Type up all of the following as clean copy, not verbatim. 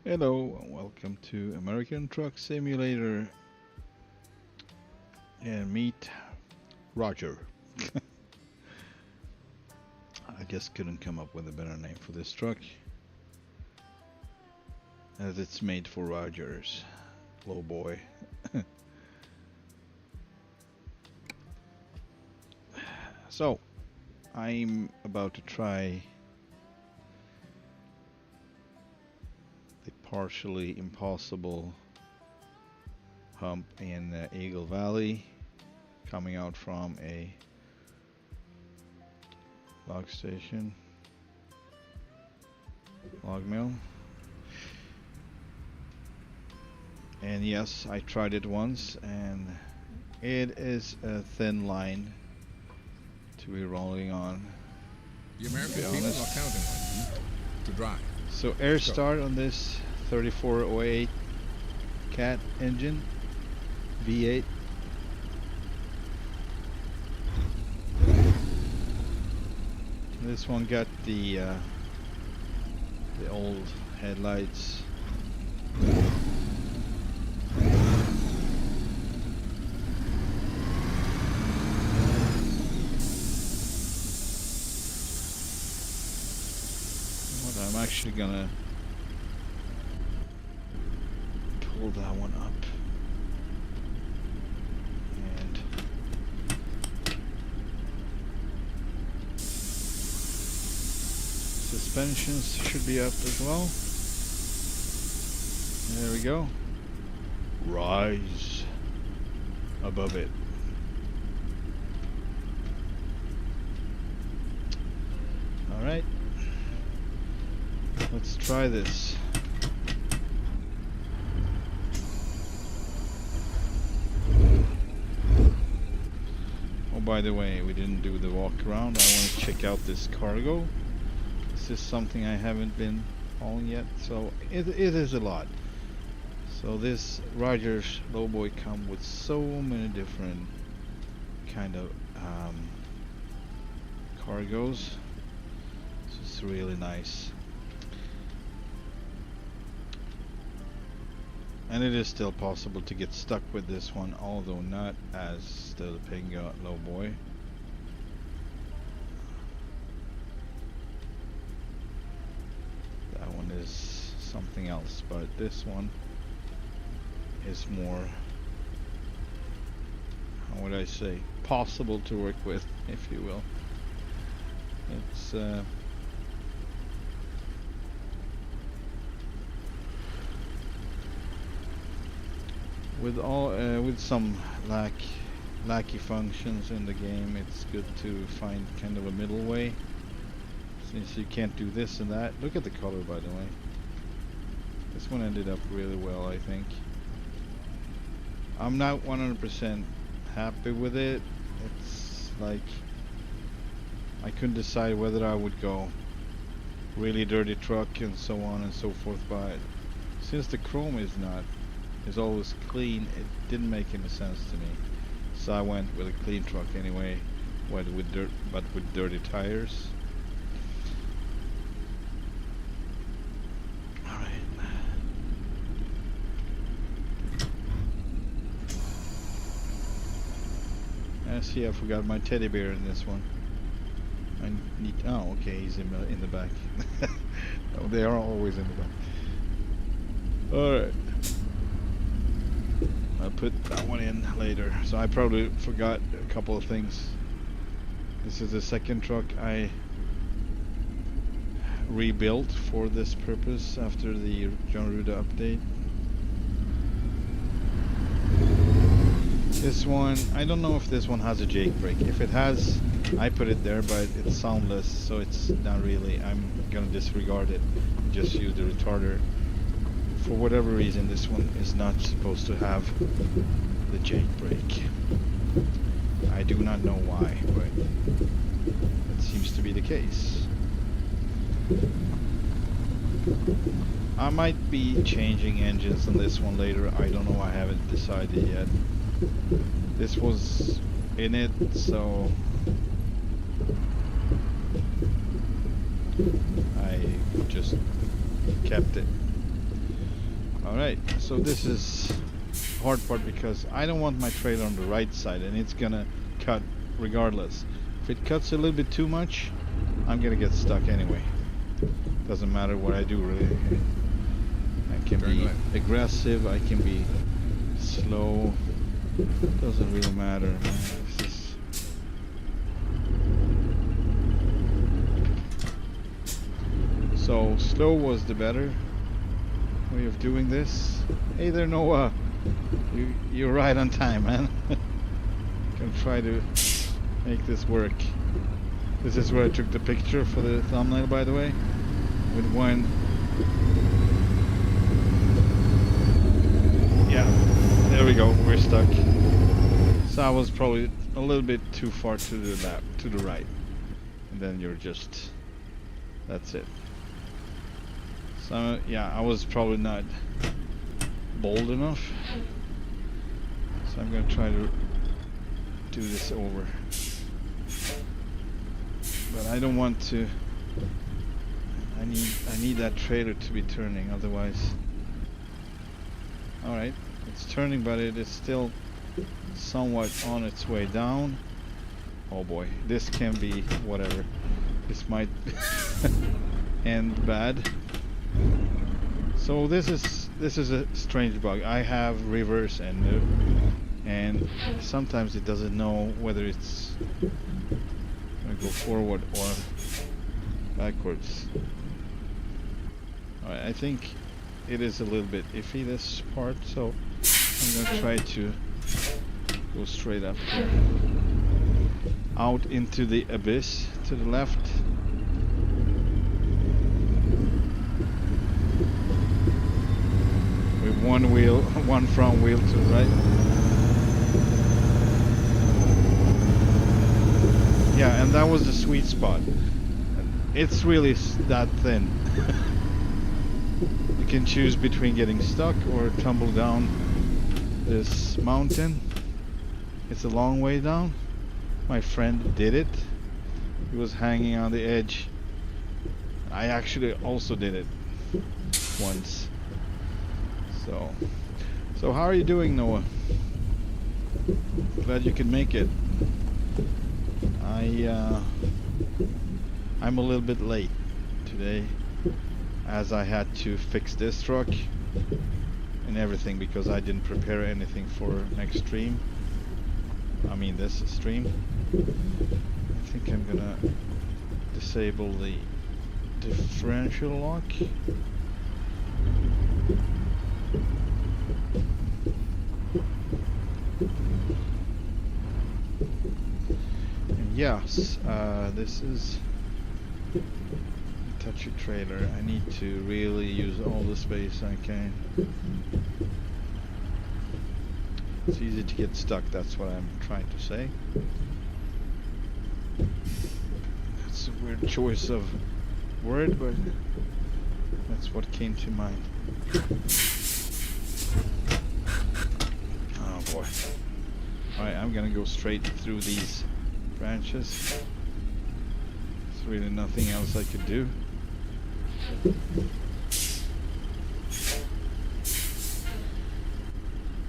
Hello and welcome to American Truck Simulator and meet Roger. I just couldn't come up with a better name for this truck as it's made for Rogers. Lowboy. So, I'm about to try the partially impossible hump in Eagle Valley, coming out from a log station, log mill. And yes, I tried it once and it is a thin line to be rolling on. The American people are counting on you to drive. So air start on this 3408 CAT engine, V8. This one got the old headlights. I'm actually gonna pull that one up and suspensions should be up as well. There we go. Rise above it. All right. Let's try this. Oh, by the way, we didn't do the walk around. I want to check out this cargo. This is something I haven't been on yet, so it is a lot. So this Rogers Lowboy come with so many different kind of cargos. This is really nice. And it is still possible to get stuck with this one, although not as the Pinga Lowboy. That one is something else, but this one is more, how would I say, possible to work with, if you will. It's with some lacky functions in the game, it's good to find kind of a middle way, since you can't do this and that. Look at the color, by the way. This one ended up really well, I think. I'm not 100% happy with it. It's like I couldn't decide whether I would go really dirty truck and so on and so forth, but since the chrome is always clean, it didn't make any sense to me. So I went with a clean truck anyway, but with dirty tires. Alright. I see I forgot my teddy bear in this one. I need, oh okay, he's in the back. Oh, they are always in the back. Alright. I'll put that one in later. So I probably forgot a couple of things. This is the second truck I rebuilt for this purpose after the Jon Rudas update. This one, I don't know if this one has a Jake brake. If it has, I put it there, but it's soundless, so it's not really. I'm gonna disregard it and just use the retarder. For whatever reason, this one is not supposed to have the Jake brake. I do not know why, but it seems to be the case. I might be changing engines on this one later. I don't know. I haven't decided yet. This was in it, so I just kept it. Alright, so this is hard part because I don't want my trailer on the right side and it's gonna cut regardless. If it cuts a little bit too much, I'm gonna get stuck anyway. Doesn't matter what I do really. I can be aggressive, I can be slow. Doesn't really matter. This is... So slow was the better way of doing this. Hey there, Noah. You're right on time, man. Gonna try to make this work. This is where I took the picture for the thumbnail, by the way, with one. Yeah, there we go. We're stuck. So I was probably a little bit too far to the left, to the right, and then you're just. That's it. So yeah, I was probably not bold enough. So I'm gonna try to do this over. But I don't want to. I need that trailer to be turning, otherwise. All right, it's turning, but it is still somewhat on its way down. Oh boy, this can be whatever. This might end bad. So this is a strange bug. I have reverse ender, and sometimes it doesn't know whether it's gonna go forward or backwards. Alright, I think it is a little bit iffy, this part, so I'm gonna try to go straight up here. Out into the abyss to the left. With one wheel, one front wheel to the right. Yeah, and that was the sweet spot. It's really that thin. You can choose between getting stuck or tumble down this mountain. It's a long way down. My friend did it. He was hanging on the edge. I actually also did it once. So how are you doing, Noah? Glad you could make it. I'm a little bit late today, as I had to fix this truck and everything because I didn't prepare anything for next stream. I mean this stream. I think I'm gonna disable the differential lock. And yes, this is a touchy trailer. I need to really use all the space I can. It's easy to get stuck, that's what I'm trying to say. That's a weird choice of word, but that's what came to mind. Oh boy. Alright, I'm gonna go straight through these branches. There's really nothing else I could do.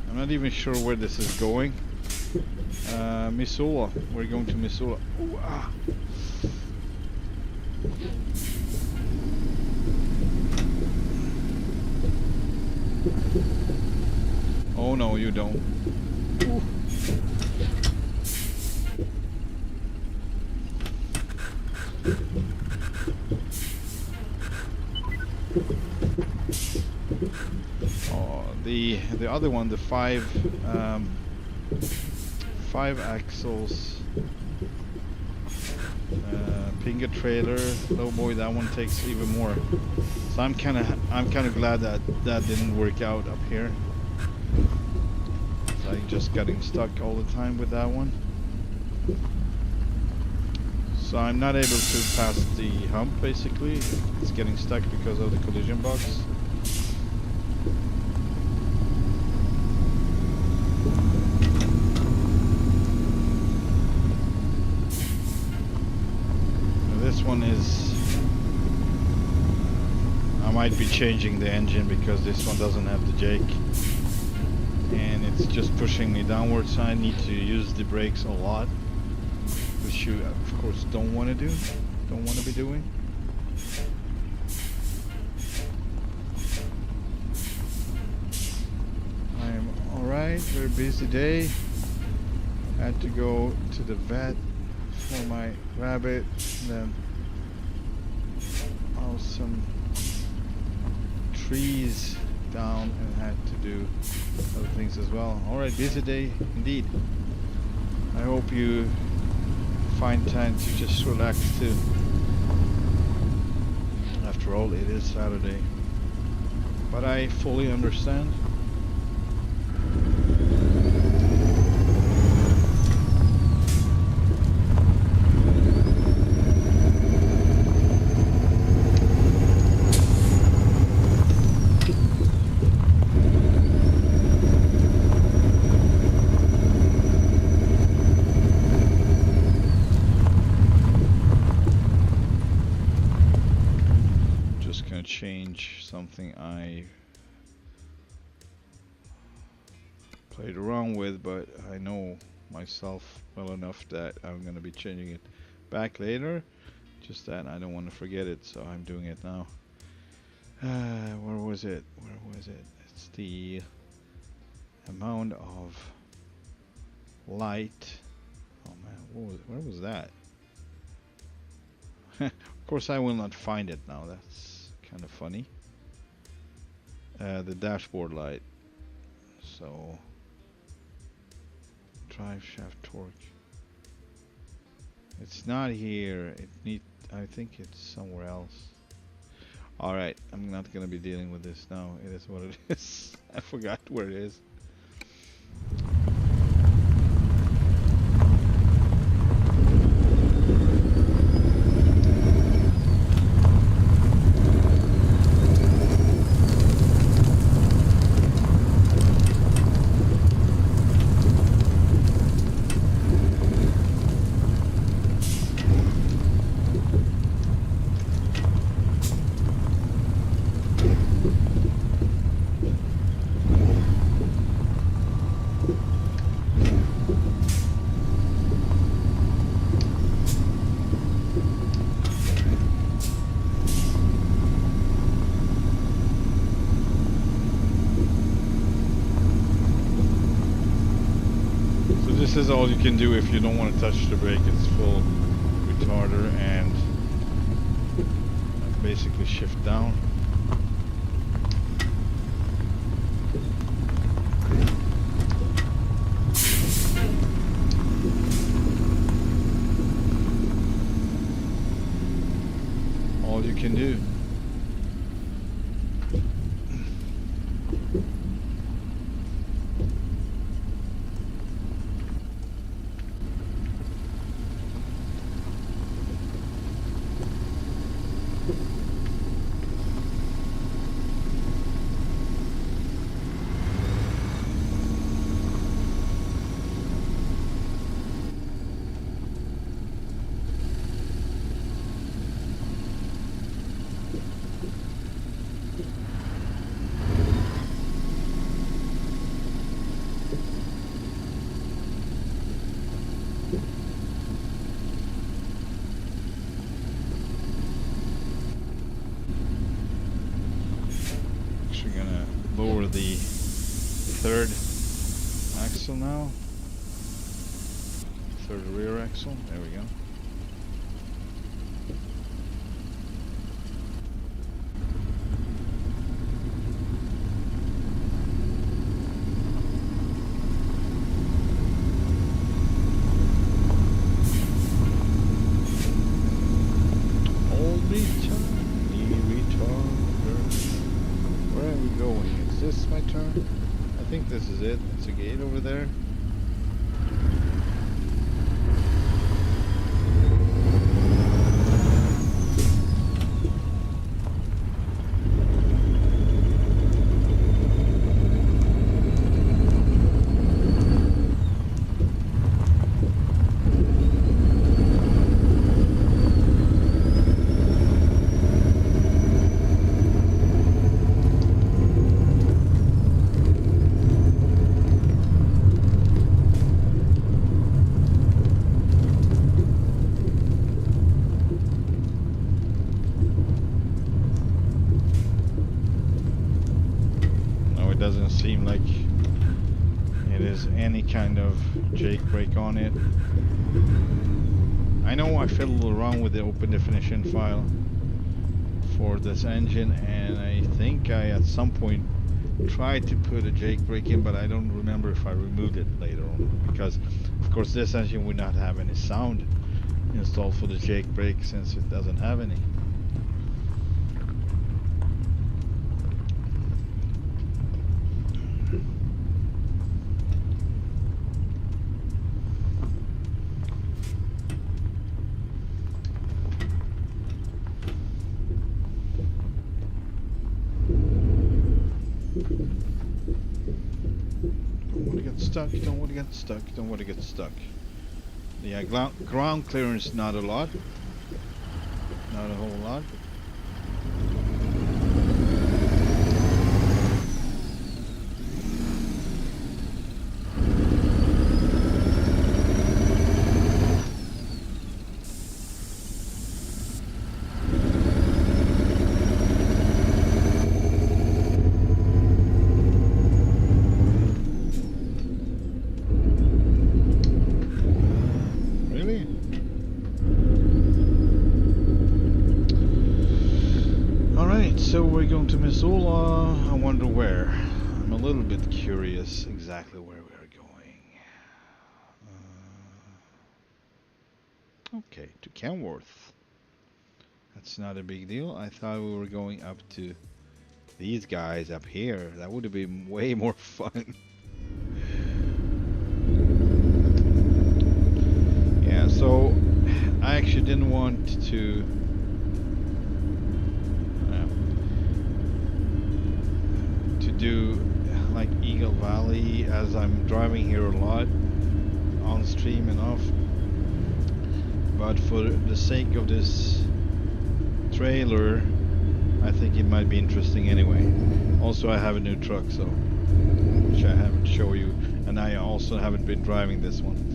I'm not even sure where this is going. Missoula. We're going to Missoula. Ooh, ah. Oh no, you don't. Ooh. Oh, the other one, the five axles Pinga trailer, lowboy, that one takes even more. So I'm kind of glad that that didn't work out up here. So I'm just getting stuck all the time with that one. So I'm not able to pass the hump basically. It's getting stuck because of the collision box. This one is I might be changing the engine because this one doesn't have the Jake, and it's just pushing me downwards, so I need to use the brakes a lot, which you of course don't want to do, don't want to be doing. I'm alright, very busy day. Had to go to the vet for my rabbit, and then some trees down, and had to do other things as well. Alright, busy day indeed. I hope you find time to just relax too. After all, it is Saturday. But I fully understand. Change something I played around with, but I know myself well enough that I'm gonna be changing it back later. Just that I don't want to forget it, so I'm doing it now. Where was it? Where was it? It's the amount of light. Oh man, where was that? Of course I will not find it now. That's kind of funny. The dashboard light. So drive shaft torque. It's not here. I think it's somewhere else. Alright, I'm not gonna be dealing with this now. It is what it is. I forgot where it is. This is all you can do if you don't want to touch the brake. It's full retarder and basically shift down. All you can do. Lower the third axle now. Third rear axle. There we go. Is this my turn? I think this is it. It's a gate over there. it doesn't seem like it is any kind of jake brake on it. I know I fiddled around with the open definition file for this engine, and I think I at some point tried to put a jake brake in, but I don't remember if I removed it later on, because of course this engine would not have any sound installed for the jake brake since it doesn't have any. Don't want to get stuck, don't want to get stuck. Yeah, ground clearance not a lot. Not a whole lot. So we're going to Missoula. I wonder where. I'm a little bit curious exactly where we're going. Okay, to Kenworth. That's not a big deal. I thought we were going up to these guys up here. That would have been way more fun. Yeah, so I actually didn't want to do like Eagle Valley, as I'm driving here a lot on stream and off, but for the sake of this trailer I think it might be interesting anyway. Also I have a new truck, so which I haven't shown you, and I also haven't been driving this one.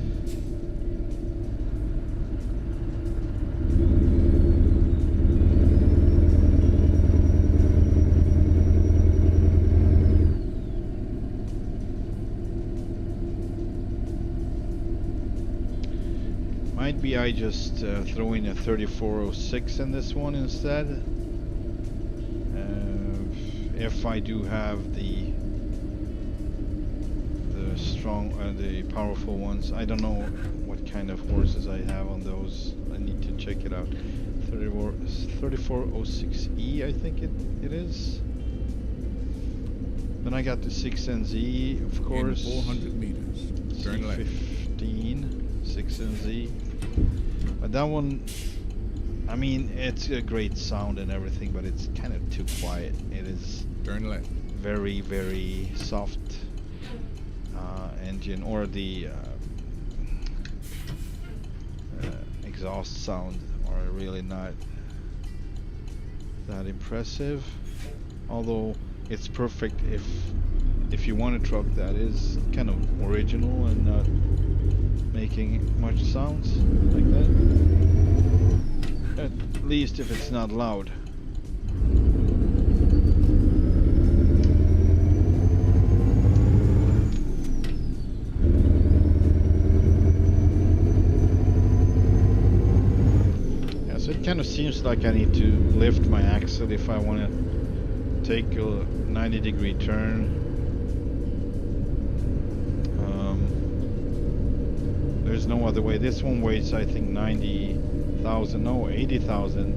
Maybe I just throw in a 3406 in this one instead. If I do have the strong, the powerful ones. I don't know what kind of horses I have on those. I need to check it out. 3406E, I think it is. Then I got the 6NZ, of course. In 400 meters. Turn left. 15, 6NZ. But that one, I mean, it's a great sound and everything, but it's kind of too quiet. It is turn left. Very, very soft engine, or the exhaust sound are really not that impressive. Although it's perfect if you want a truck that is kind of original and not making much sounds like that. At least if it's not loud. Yeah, so it kind of seems like I need to lift my axle if I want to take a 90-degree turn. There's no other way. This one weighs, I think, 90,000, no, 80,000.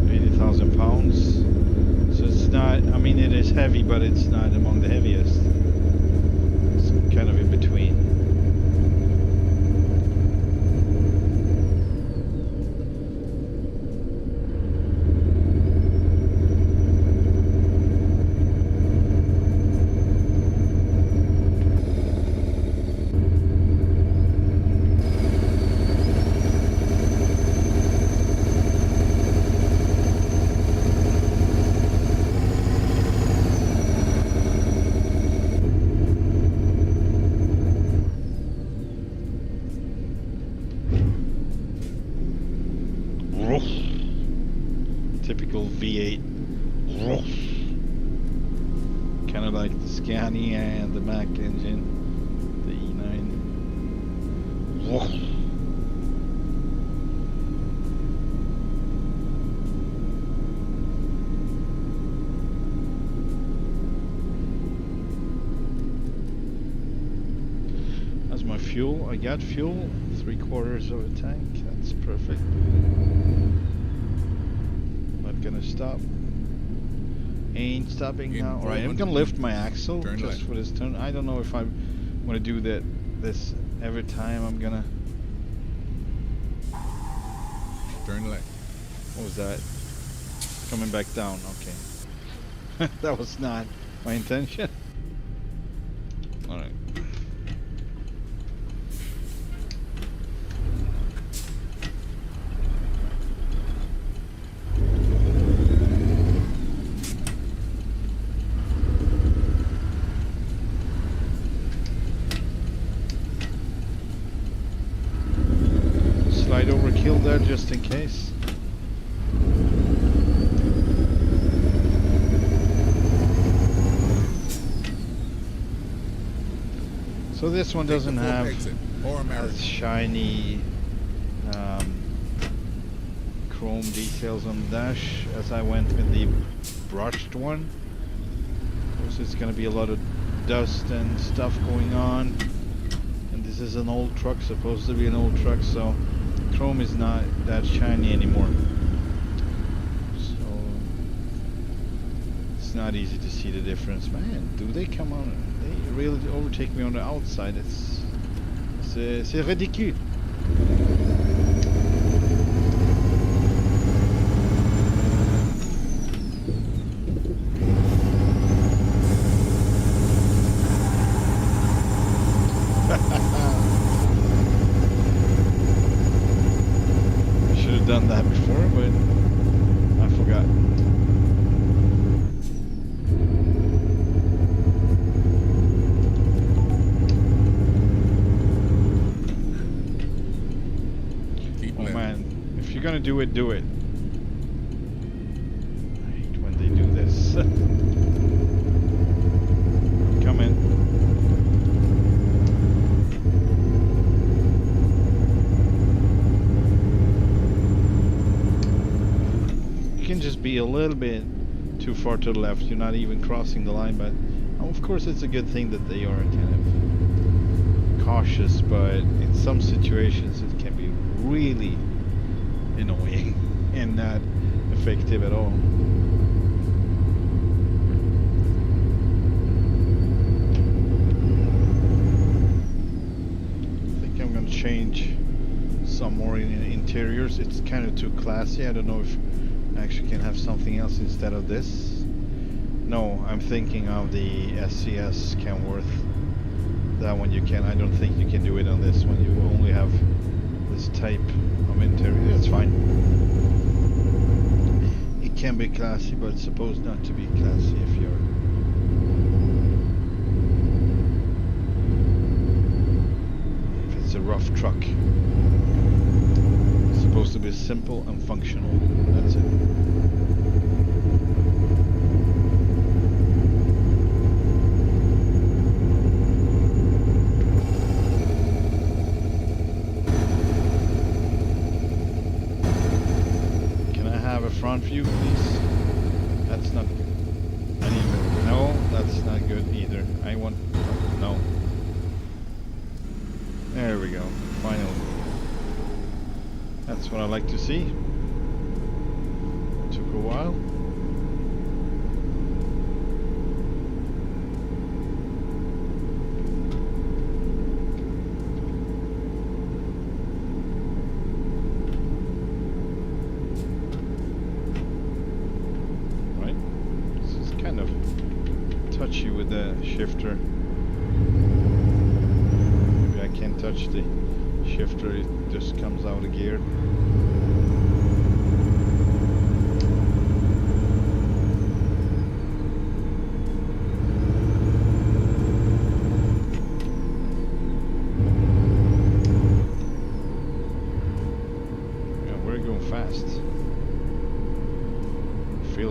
80,000 pounds. So it's not, I mean, it is heavy, but it's not among the heaviest. It's kind of in between. Typical V8. Kind of like the Scania and the Mack engine. The E9. That's my fuel. I got fuel. 3/4 of a tank. That's perfect. Not gonna stop. Ain't stopping now. Alright, I'm gonna lift my axle just for this turn. I don't know if I want to do this every time I'm gonna... Turn left. What was that? Coming back down, okay. That was not my intention. Alright. Slide overkill there just in case. So this one doesn't have as shiny chrome details on the dash as I went with the brushed one. Of course, it's going to be a lot of dust and stuff going on. And this is an old truck, supposed to be an old truck, so chrome is not that shiny anymore. So it's not easy to see the difference. Man, do they come on? They really overtake me on the outside. C'est ridicule. I should have done that before, but I forgot. Gonna do it, do it. I hate when they do this. Come in. You can just be a little bit too far to the left. You're not even crossing the line, but of course it's a good thing that they are kind of cautious, but in some situations it can be really annoying and not effective at all. I think I'm gonna change some more in interiors. It's kind of too classy. I don't know if I actually can have something else instead of this. No, I'm thinking of the SCS Kenworth. That one you can. I don't think you can do it on this one. You only have this type of interior. That's fine. It can be classy, but it's supposed not to be classy if you're a rough truck. It's supposed to be simple and functional. That's it. Can I have a front view, please? That's not good. I need it. No, that's not good either. I want... no. There we go. Finally. That's what I like to see. Took a while. Right? This is kind of touchy with the shifter. Can't touch the shifter, it just comes out of gear. Yeah, we're going fast.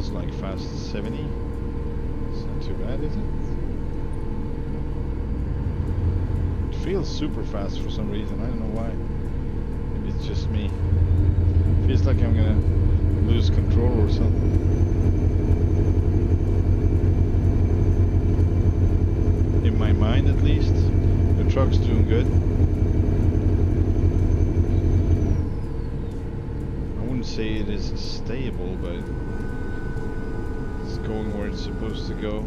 was like fast 70. It's not too bad, is it? It feels super fast for some reason. I don't know why. Maybe it's just me. Feels like I'm gonna lose control or something. In my mind, at least, the truck's doing good. I wouldn't say it is stable, but it's going where it's supposed to go.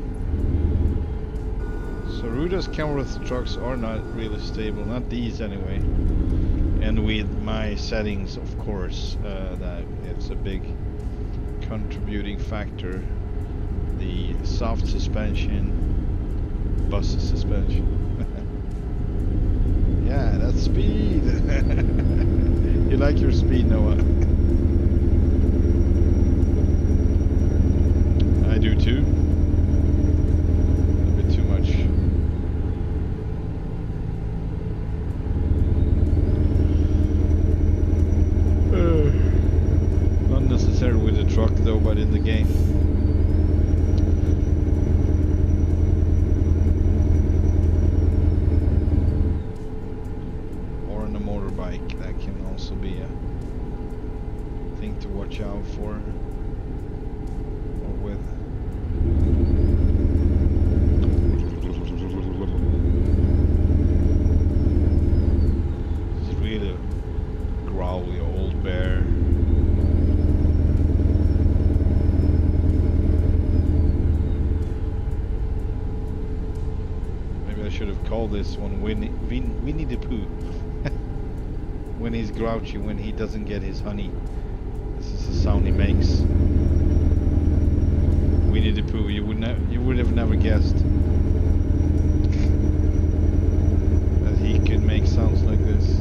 So Rudas Kenworth trucks are not really stable, not these anyway. And with my settings, of course, that it's a big contributing factor. The soft suspension, bus suspension. Yeah, that's speed. You like your speed, Noah? I do too. A bit too much. Not necessarily with the truck though, but in the game. Or on a motorbike, that can also be a thing to watch out for. Or with. It's really a growly old bear. Maybe I should have called this one Winnie the Pooh. When he's grouchy, when he doesn't get his honey. This is the sound he makes. Winnie the Pooh, you would have never guessed that he could make sounds like this.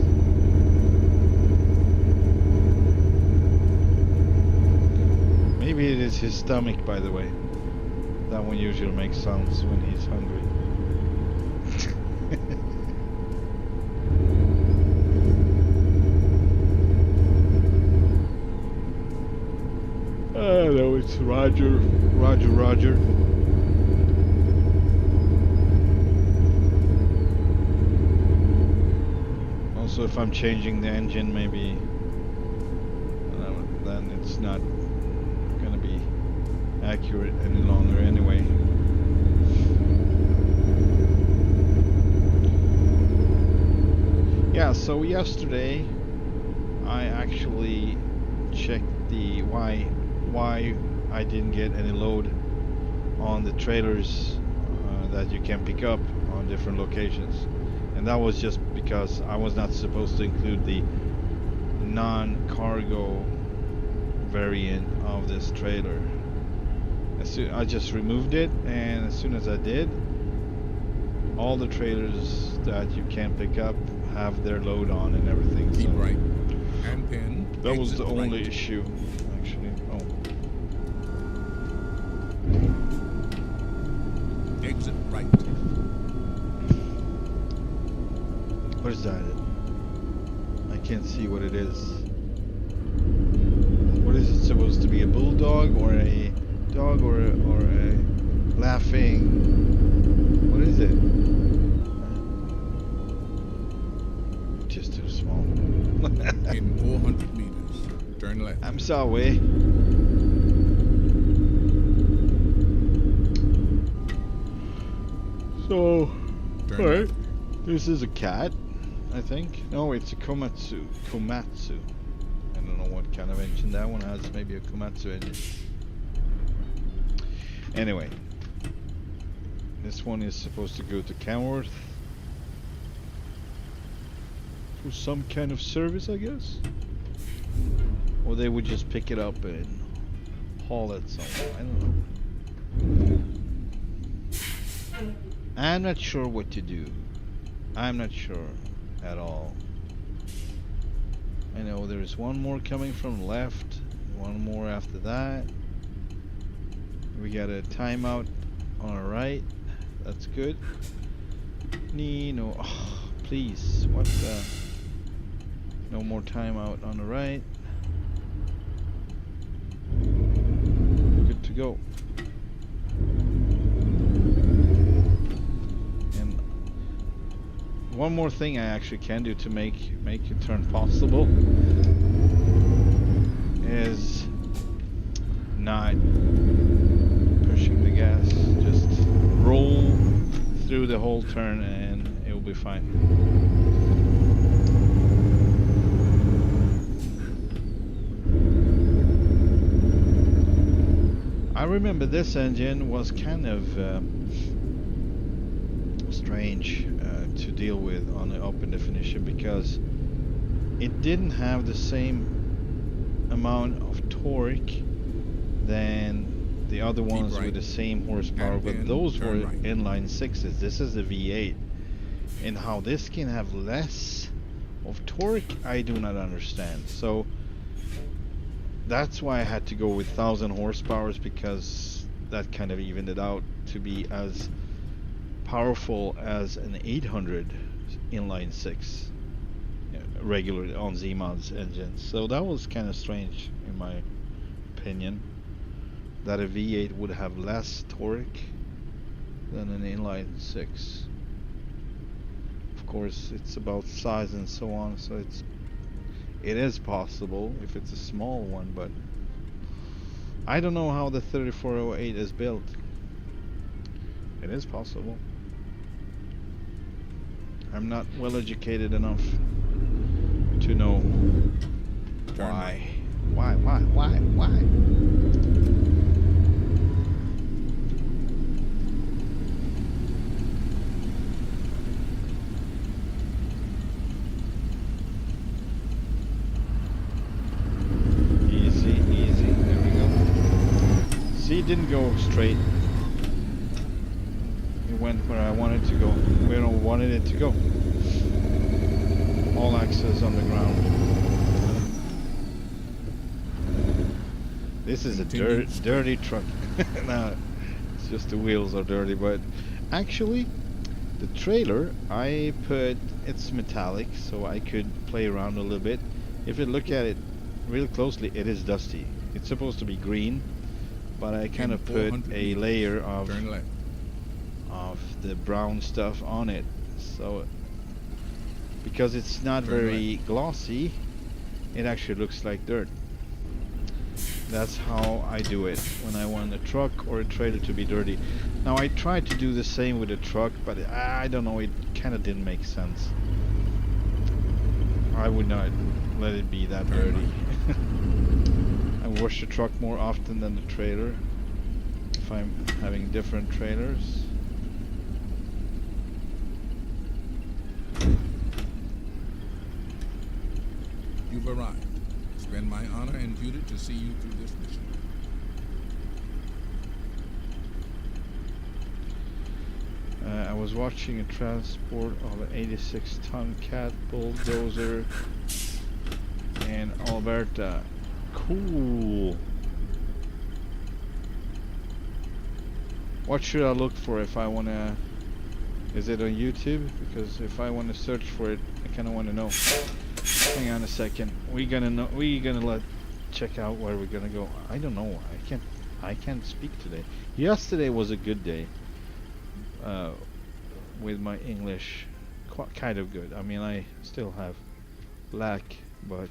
Maybe it is his stomach, by the way. That one usually makes sounds when he's hungry. No, it's Roger. Also, if I'm changing the engine, maybe then it's not gonna be accurate any longer anyway. Yeah, so yesterday I actually checked the why I didn't get any load on the trailers that you can pick up on different locations, and that was just because I was not supposed to include the non-cargo variant of this trailer. I just removed it, and as soon as I did, all the trailers that you can pick up have their load on and everything. Keep so right. And pin. that was the Exit only right. issue, actually. Oh. Exit right. What is that? I can't see what it is. What is it supposed to be? A bulldog or a dog or a laughing? What is it? Just too small. In 400 meters, turn left. I'm sorry. So, Turn alright. left. This is a cat, I think. No, it's a Komatsu. I don't know what kind of engine that one has. Maybe a Komatsu engine. Anyway, this one is supposed to go to Kenworth for some kind of service, I guess. Or they would just pick it up and haul it somewhere. I don't know. I'm not sure what to do. I'm not sure at all. I know there's one more coming from the left, one more after that. We got a timeout on our right. That's good. No, oh, please. What the? No more timeout on the right. Good to go. And one more thing I actually can do to make a turn possible is not pushing the gas. Just roll through the whole turn and it will be fine. I remember this engine was kind of strange to deal with on the open definition because it didn't have the same amount of torque than the other ones with the same horsepower, but those were inline sixes. This is the V8, and how this can have less of torque, I do not understand. So that's why I had to go with 1000 horsepower, because that kind of evened it out to be as powerful as an 800 inline six regular on ZeeMods engines. So that was kind of strange in my opinion, that a V8 would have less torque than an inline six. Of course, it's about size and so on, so it is possible if it's a small one, but I don't know how the 3408 is built. It is possible. I'm not well educated enough to know why. Why? Easy. There we go. See, it didn't go straight. It went where I wanted to go. Where I wanted it to go. All axles on the ground. This is a dirty truck. No, it's just the wheels are dirty, but actually the trailer I put, it's metallic, so I could play around a little bit. If you look at it real closely, it is dusty. It's supposed to be green, but I kind of put a layer of the brown stuff on it, so because it's not very glossy, it actually looks like dirt. That's how I do it when I want a truck or a trailer to be dirty. Now I tried to do the same with a truck, but I don't know, it kind of didn't make sense. I would not let it be that dirty. I wash the truck more often than the trailer if I'm having different trailers. You've arrived. It's been my honor and duty to see you through this mission. I was watching a transport of an 86-ton CAT bulldozer in Alberta. Cool. What should I look for if I want to... Is it on YouTube? Because if I want to search for it, I kind of want to know. Hang on a second. We're gonna check out where we're gonna go. I don't know. I can't speak today. Yesterday was a good day. With my English, kind of good. I mean, I still have lack, but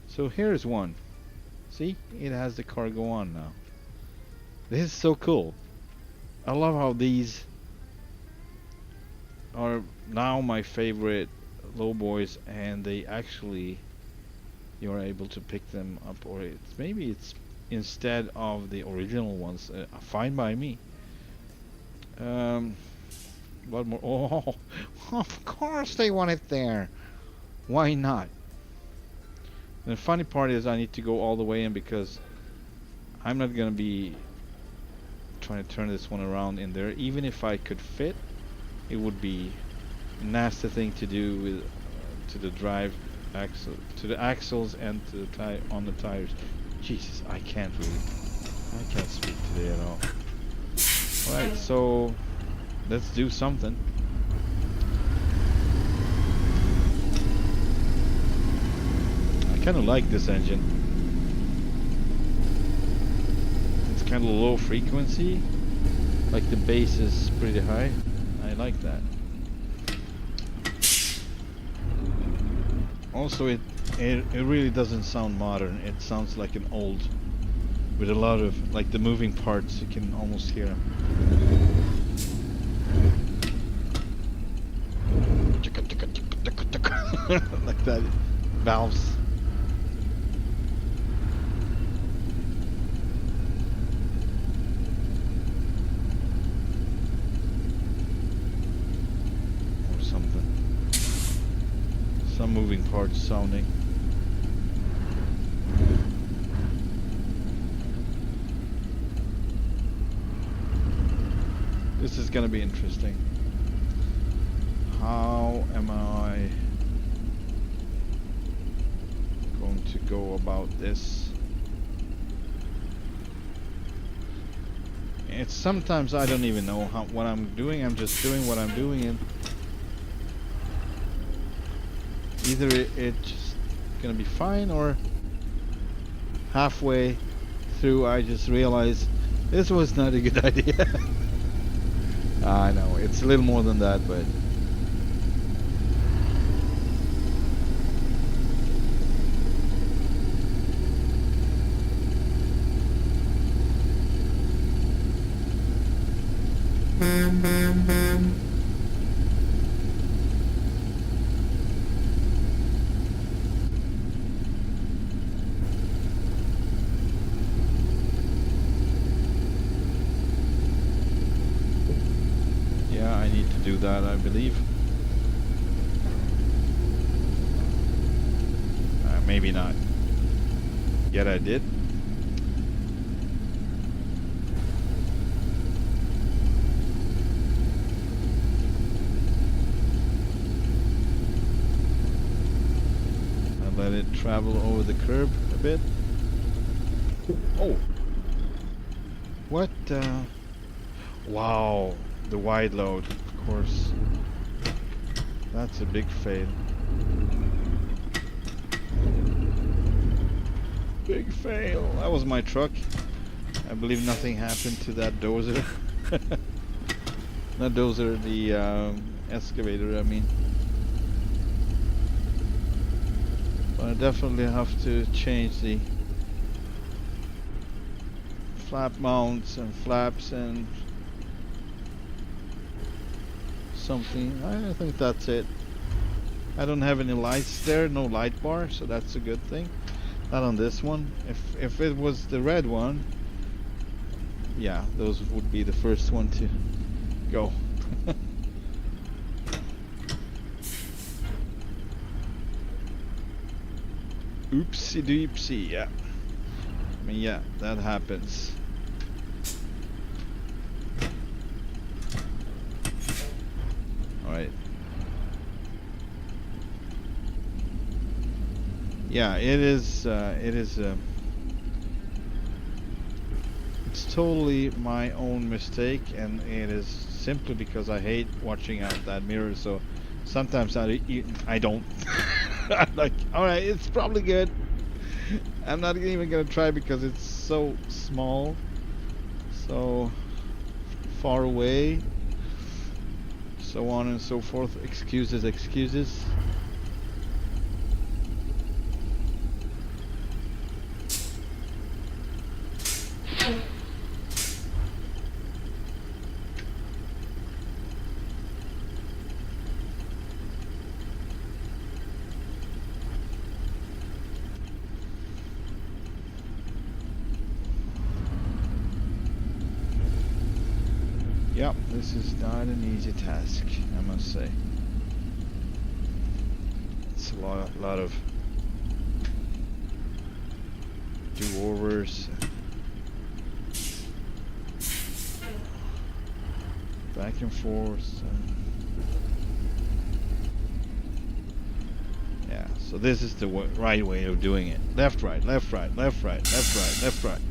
so here's one. See, it has the cargo on now. This is so cool. I love how these are now my favorite lowboys, and they actually, you're able to pick them up, or maybe it's instead of the original ones. Fine by me. What more? Oh, of course they want it there. Why not? And the funny part is I need to go all the way in, because I'm not gonna be trying to turn this one around in there. Even if I could fit, it would be a nasty thing to do with to the drive axle, to the axles, and to the on the tires. Jesus, I can't speak today at all. Alright, so let's do something. I kind of like this engine. It's kind of low frequency. Like the bass is pretty high. I like that. Also, it really doesn't sound modern. It sounds like an old, with a lot of like the moving parts. You can almost hear them. Like that, valves. Some moving parts sounding. This is gonna be interesting. How am I going to go about this? It's sometimes I don't even know what I'm doing. I'm just doing what I'm doing, and either it's just gonna be fine, or halfway through I just realize this was not a good idea. I know, it's a little more than that, but that I believe. Maybe not. Yet I did. I let it travel over the curb a bit. Oh! What? Wow! The wide load. Of course, that's a big fail. Big fail. That was my truck. I believe nothing happened to that dozer. Not dozer, the excavator, I mean. But I definitely have to change the flap mounts and flaps and something. I think that's it. I don't have any lights there, no light bar, so that's a good thing. Not on this one. If it was the red one, yeah, those would be the first one to go. Oopsie doopsie, yeah. I mean, yeah, that happens. Alright. Yeah, it's totally my own mistake, and it is simply because I hate watching out that mirror, so sometimes I don't. I'm like, alright, it's probably good. I'm not even gonna try because it's so small, so far away, so on and so forth. Excuses. Yep, this is not an easy task, I must say. It's a lot of do-overs, back and forth. Yeah, so this is the right way of doing it. Left, right, left, right, left, right, left, right, left, right,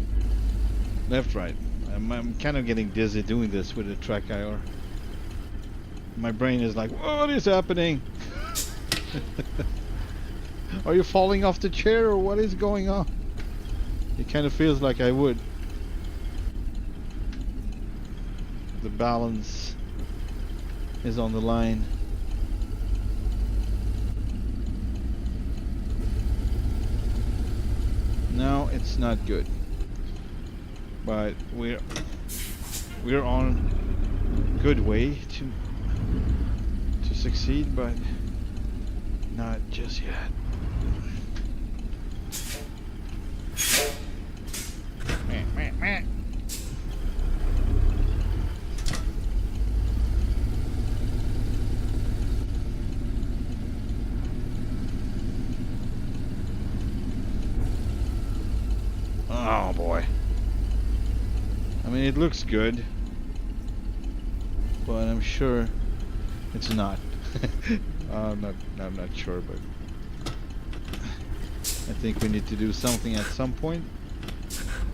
left, right. I'm kind of getting dizzy doing this with the track IR. My brain is like, what is happening? Are you falling off the chair, or what is going on? It kind of feels like I would. the balance is on the line. No, it's not good. But we're on good way to succeed, but not just yet. Meh, meh, meh. Oh boy. I mean, it looks good, but I'm sure it's not. I'm not sure, but I think we need to do something at some point.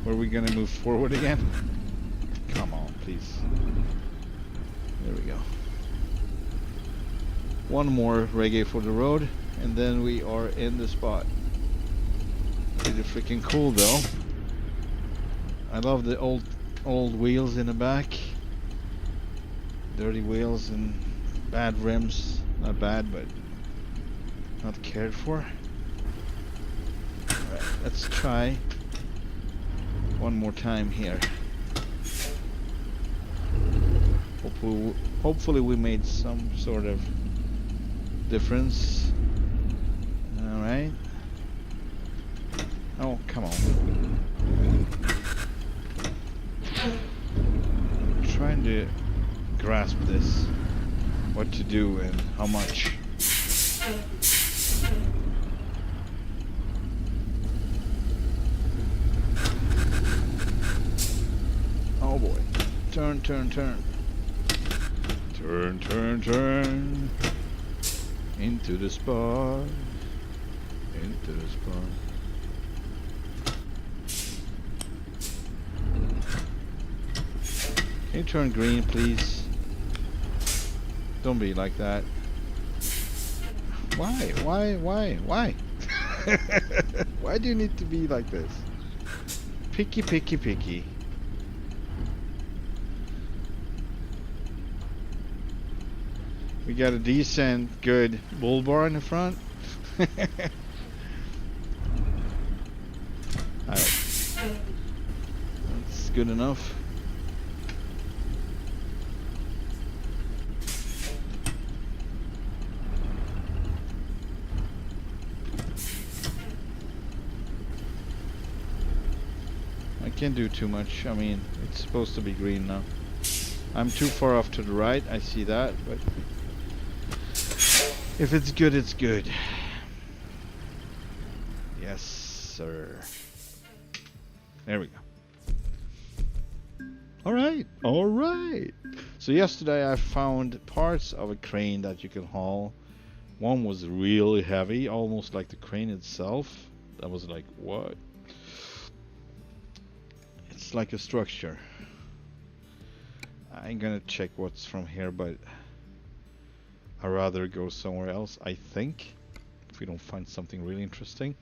Where we're gonna move forward again. Come on, please. There we go. One more reggae for the road, and then we are in the spot. Pretty freaking cool, though. I love the old wheels in the back. Dirty wheels and bad rims. Not bad, but not cared for. Alright, let's try one more time here. Hopefully we made some sort of difference. Alright. Oh, come on. I'm trying to grasp this. What to do and how much. Oh boy. Turn, turn, turn. Turn, turn, turn. Into the spot. Into the spot. Can you turn green, please? Don't be like that. Why? Why? Why do you need to be like this? Picky, picky, picky. We got a decent, good bull bar in the front. Alright. That's good enough. I can't do too much. I mean, it's supposed to be green now. I'm too far off to the right, I see that, but if it's good, it's good. Yes, sir. There we go. Alright, alright. So yesterday I found parts of a crane that you can haul. One was really heavy, almost like the crane itself. That was like, what? It's like a structure. I'm gonna check what's from here, but I'd rather go somewhere else, I think, if we don't find something really interesting.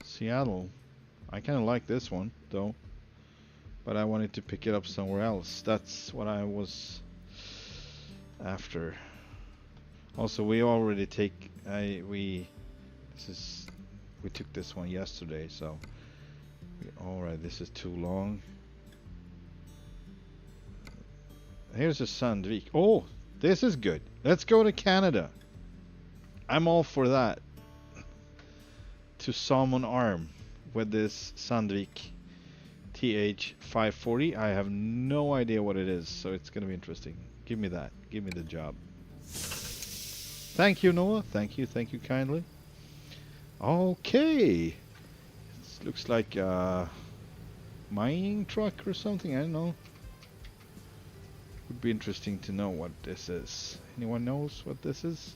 Seattle. I kind of like this one, though, but I wanted to pick it up somewhere else. That's what I was after. Also, we already we took this one yesterday, so alright, this is too long. Here's a Sandvik. Oh, this is good. Let's go to Canada. I'm all for that. To Salmon Arm with this Sandvik TH540. I have no idea what it is, so it's gonna be interesting. Give me that. Give me the job. Thank you, Noah. Thank you kindly. Okay. This looks like a mining truck or something. I don't know. Would be interesting to know what this is. Anyone knows what this is?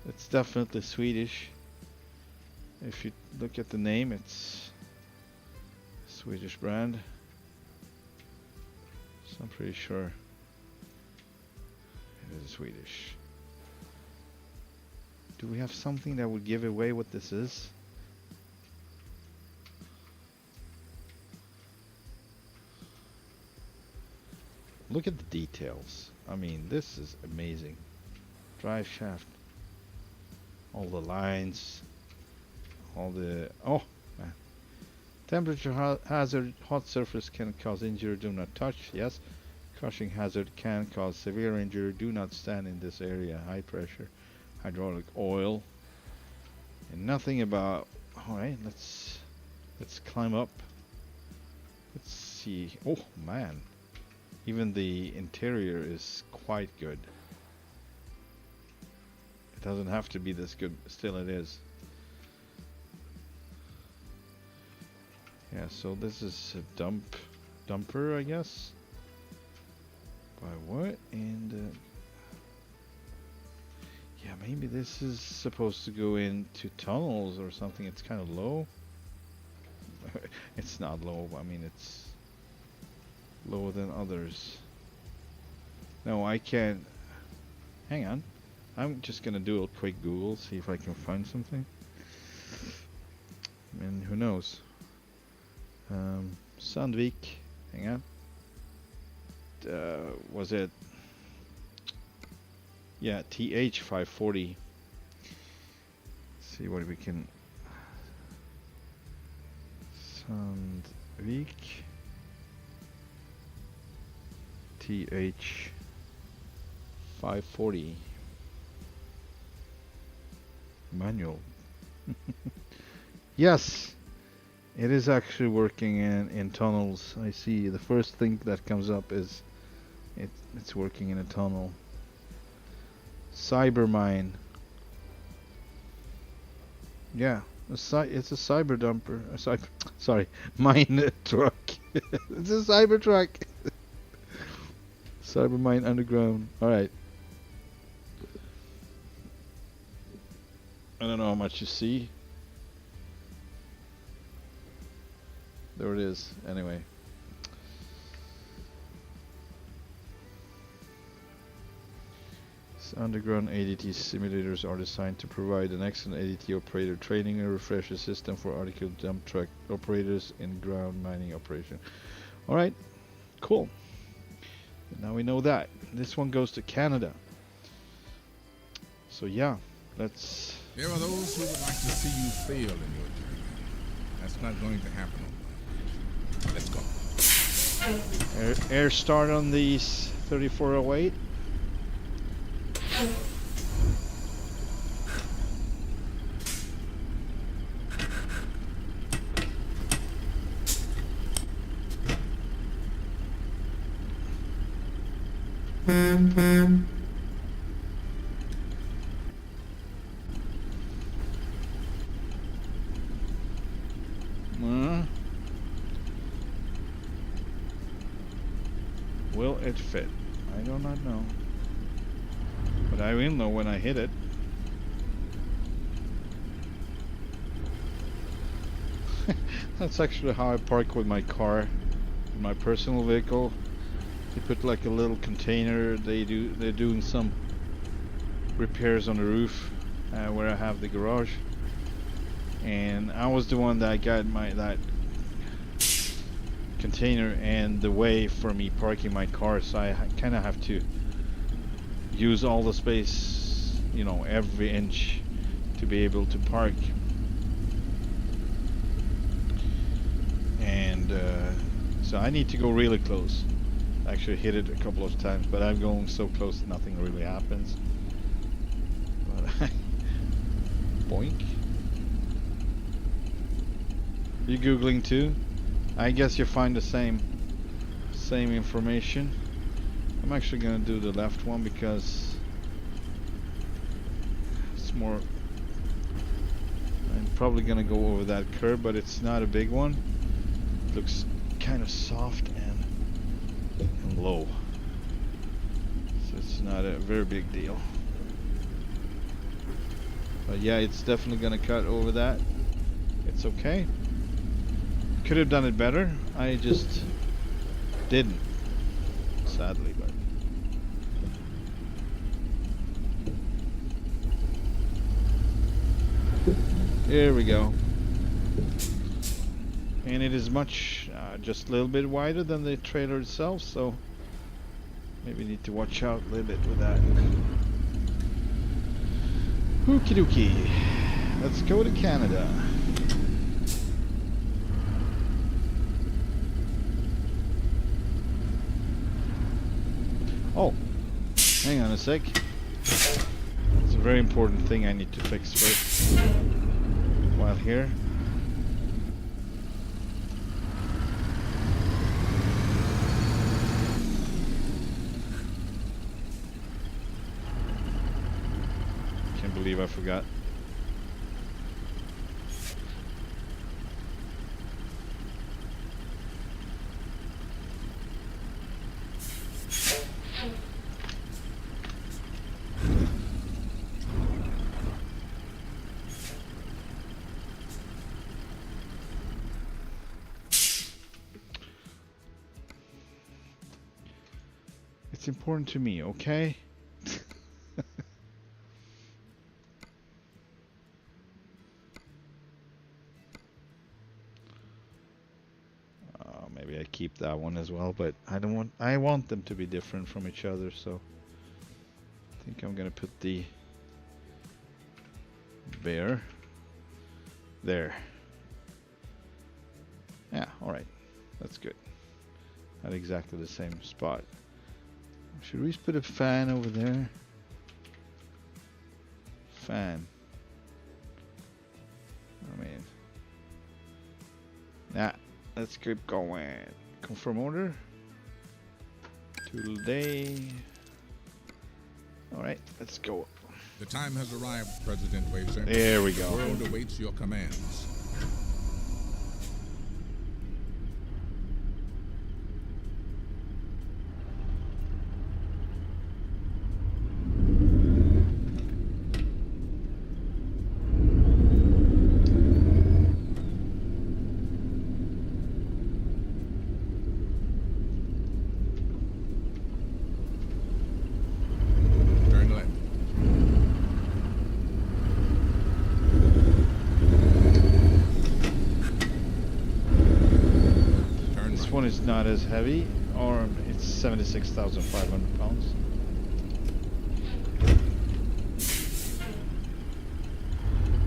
It's definitely Swedish. If you look at the name, it's a Swedish brand. So I'm pretty sure it is Swedish. Do we have something that would give away what this is? Look at the details. I mean, this is amazing. Drive shaft, all the lines, all the man. Temperature hazard, hot surface can cause injury. Do not touch. Yes. Crushing hazard can cause severe injury. Do not stand in this area. High pressure, hydraulic oil, and nothing about. All right, let's climb up. Let's see. Oh man, even the interior is quite good. It doesn't have to be this good, still it is. Yeah, so this is a dumper, I guess. By what? And yeah, maybe this is supposed to go into tunnels or something. It's kind of low. It's not low, I mean it's lower than others. No, I can't. Hang on. I'm just gonna do a quick Google, see if I can find something. And who knows? Sandvik. Hang on. Was it? Yeah, TH540. See what we can. Sandvik. TH540. Manual. Yes, it is actually working in tunnels. I see the first thing that comes up is it's working in a tunnel. Cybermine. Yeah, it's a cyber dumper. Sorry, mine truck. It's a cyber truck. Cybermine underground. All right. I don't know how much you see. There it is. Anyway. Underground ADT simulators are designed to provide an excellent ADT operator training and refresher system for article dump truck operators in ground mining operation. Alright, cool. Now we know that. This one goes to Canada. So yeah, let's... There are those who would like to see you fail in your journey. That's not going to happen on Let's go. Air start on these 3408. Will it fit? I do not know. But I will know when I hit it. That's actually how I park with my car, my personal vehicle. They put like a little container. They're doing some repairs on the roof where I have the garage, and I was the one that got that container and the way for me parking my car, so I kind of have to use all the space, you know, every inch to be able to park. And so I need to go really close. I actually hit it a couple of times, but I'm going so close nothing really happens. But boink. You googling too? I guess you find the same information. I'm actually gonna do the left one because it's more. I'm probably gonna go over that curb, but it's not a big one. It looks kind of soft and low, so it's not a very big deal. But yeah, it's definitely gonna cut over that. It's okay. Could have done it better. I just didn't, sadly. But here we go. And it is much, just a little bit wider than the trailer itself, so Maybe need to watch out a little bit with that. Okie dokie. Let's go to Canada. Oh, hang on a sec. It's a very important thing I need to fix first while here. Can't believe I forgot. It's important to me, okay? Maybe I keep that one as well, but I want them to be different from each other, so I think I'm gonna put the bear there. Yeah, alright. That's good. At exactly the same spot. Should we put a fan over there? Fan. I mean, nah, let's keep going. Confirm order. Today. Alright, let's go. The time has arrived, President Waveser. There we go. The world awaits your commands. Is not as heavy, or it's 76,500 pounds.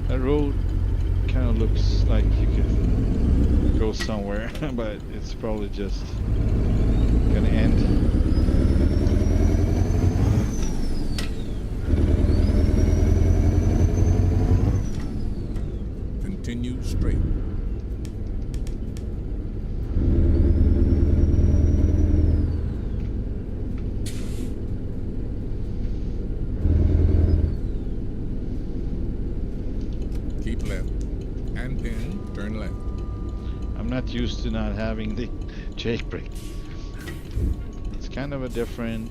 That road kind of looks like you could go somewhere, but it's probably just gonna end. Continue straight. Keep left. And then turn left. I'm not used to not having the jake brake. It's kind of a different...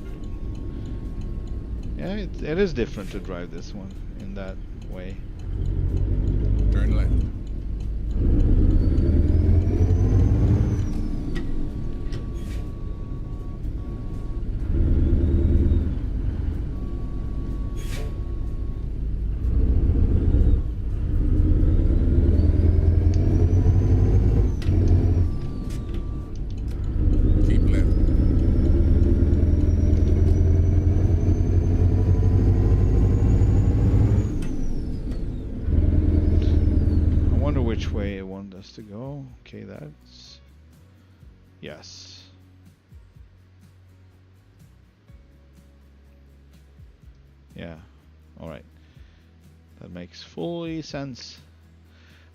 Yeah, it is different to drive this one in that way. Turn left. Way I want us to go. Okay, that's yes. Yeah, all right. That makes fully sense.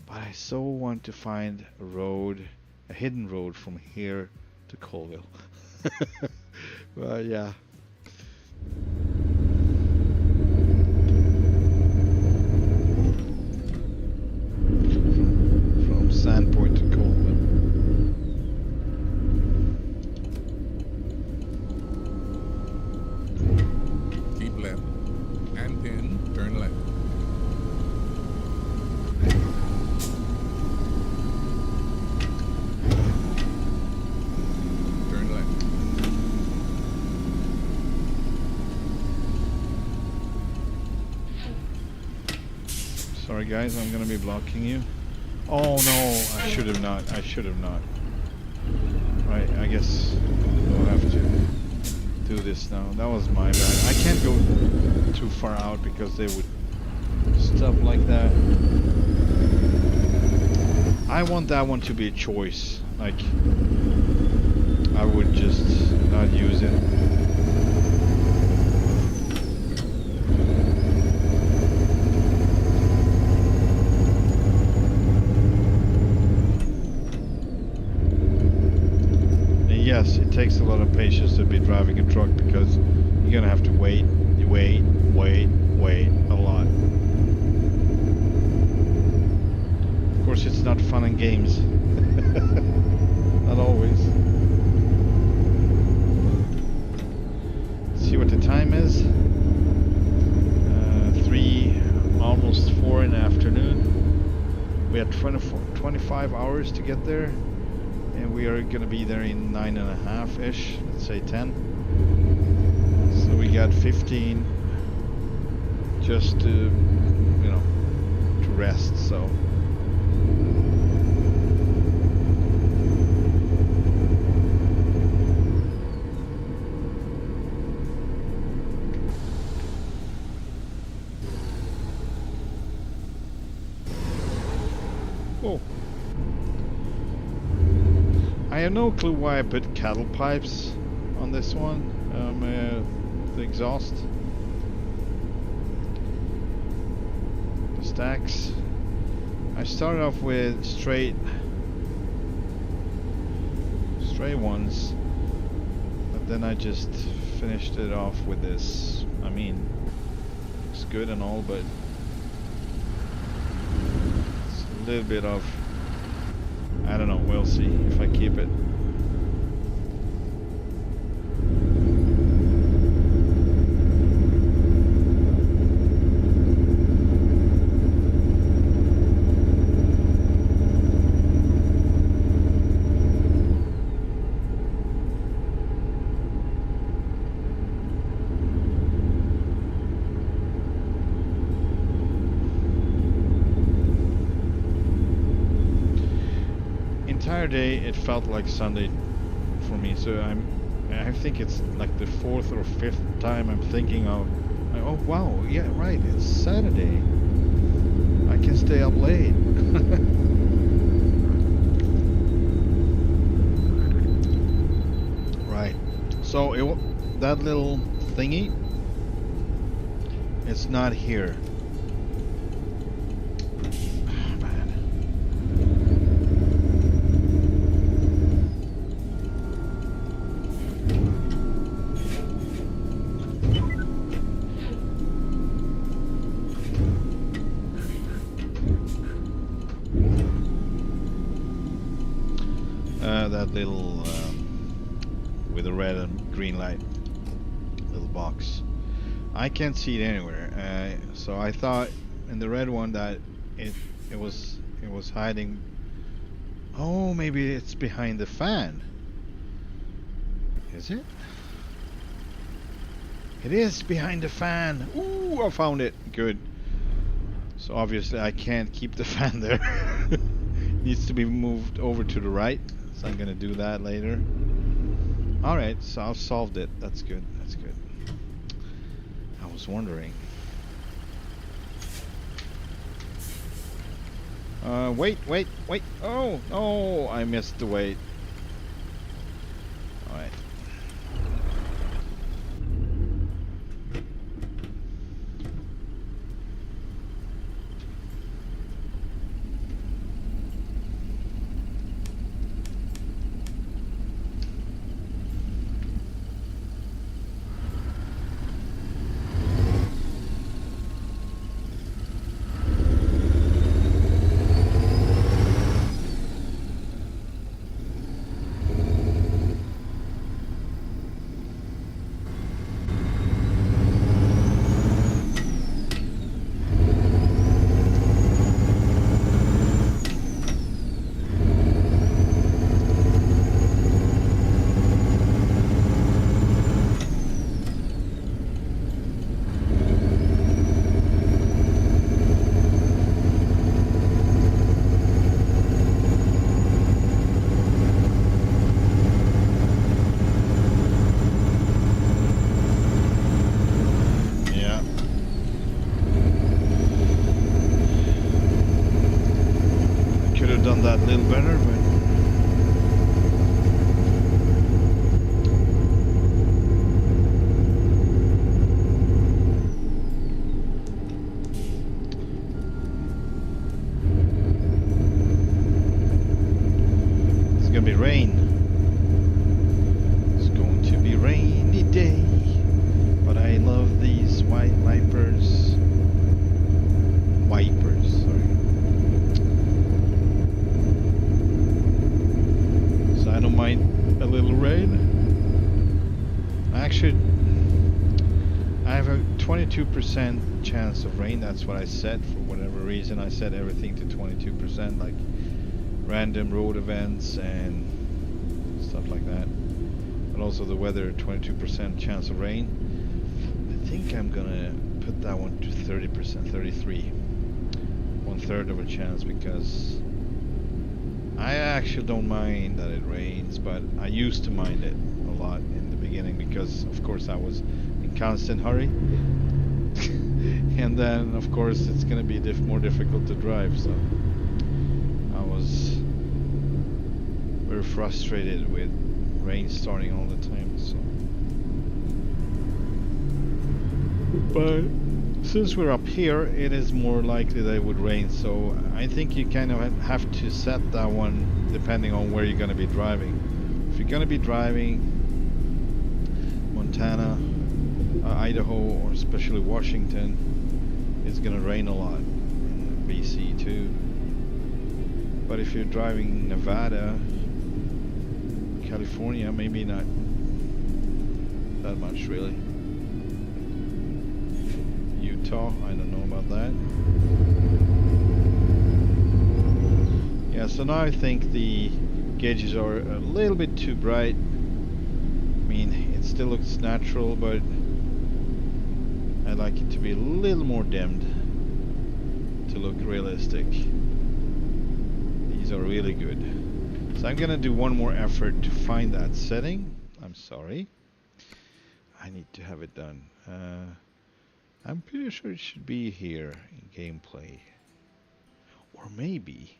But I so want to find a road, a hidden road from here to Colville. Well, yeah. Sandpoint to Colville. Keep left. And then turn left. Turn left. Sorry guys, I'm gonna be blocking you. Oh no, I should have not. I should have not. Right, I guess we'll have to. do this now. That was my bad. I can't go too far out because they would stop like that. I want that one to be a choice. Like, I would just not use it. And yes, it takes a lot of patience to be driving a truck because you're gonna have to wait a lot. Of course, it's not fun and games. Not always. See what the time is. 4 in the afternoon. We had 25 hours to get there, and we are gonna be there in 9.5-ish, let's say 10. So we got 15 just to, you know, to rest. So I have no clue why I put cattle pipes on this one, the exhaust, the stacks. I started off with straight ones, but then I just finished it off with this. I mean, looks good and all, but it's a little bit of, I don't know, we'll see if I keep it. Entire day it felt like Sunday for me, so I think it's like the 4th or 5th time I'm thinking of, oh wow, yeah, right, it's Saturday, I can stay up late. Right, so that little thingy, it's not here. That little with the red and green light little box, I can't see it anywhere, so I thought in the red one that it was hiding. Oh, maybe it's behind the fan. Is it? It is behind the fan. Ooh, I found it. Good. So obviously I can't keep the fan there. Needs to be moved over to the right. So I'm gonna do that later. Alright, so I've solved it. That's good. That's good. I was wondering. Wait. Oh, no, I missed the wait. Alright. that little better, but it's gonna be rain. It's going to be rainy day, but I love these white wipers. Sorry. So I don't mind a little rain. Actually, I have a 22% chance of rain. That's what I set. For whatever reason, I set everything to 22%, like random road events and stuff like that. But also the weather, 22% chance of rain. I think I'm gonna put that one to 30%, 33. 1/3 of a chance, because I actually don't mind that it rains, but I used to mind it a lot in the beginning because of course I was in constant hurry. And then of course it's gonna be more difficult to drive, so I was very frustrated with rain starting all the time. So, but since we're up here, it is more likely that it would rain, so I think you kind of have to set that one depending on where you're going to be driving. If you're going to be driving Montana, Idaho, or especially Washington, it's going to rain a lot. In BC too. But if you're driving Nevada, California, maybe not that much really. Utah, I don't know about that. Yeah, so now I think the gauges are a little bit too bright. I mean, it still looks natural, but I like it to be a little more dimmed to look realistic. These are really good. So I'm gonna do one more effort to find that setting. I'm sorry. I need to have it done. I'm pretty sure it should be here in gameplay. Or maybe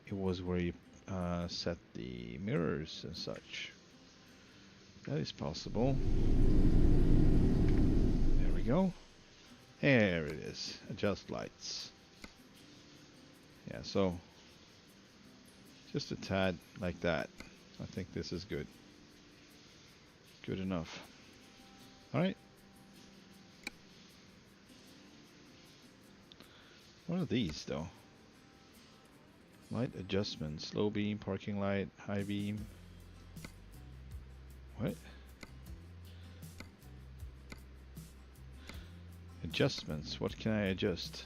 it was where you set the mirrors and such. That is possible. There we go. There it is. Adjust lights. Yeah, so just a tad like that. I think this is good. Good enough. Alright. What are these though? Light adjustments. Low beam, parking light, high beam. What? Adjustments. What can I adjust?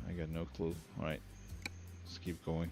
I got no clue. Alright. Let's keep going.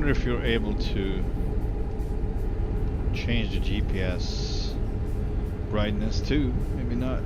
If you're able to change the GPS brightness too, maybe not.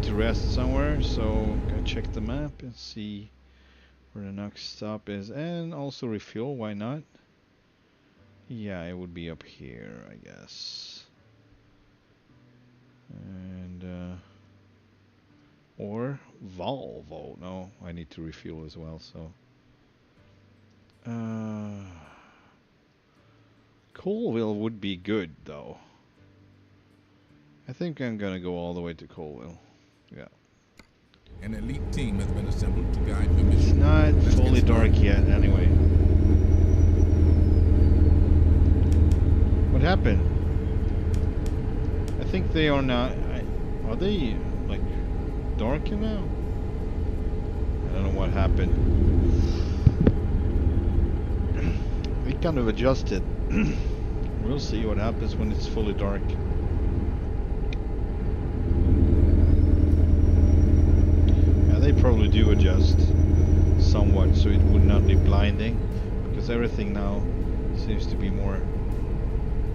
to rest somewhere, so gotta check the map and see where the next stop is, and also refuel. Why not? Yeah, it would be up here, I guess. And or Volvo. No, I need to refuel as well. So Colville would be good though. I think I'm gonna go all the way to Colville. Yeah. An elite team has been assembled to guide your mission. It's not fully dark yet, anyway. What happened? I think they are not. Are they like darker now? I don't know what happened. We kind of adjusted. We'll see what happens when it's fully dark. They probably do adjust somewhat so it would not be blinding, because everything now seems to be more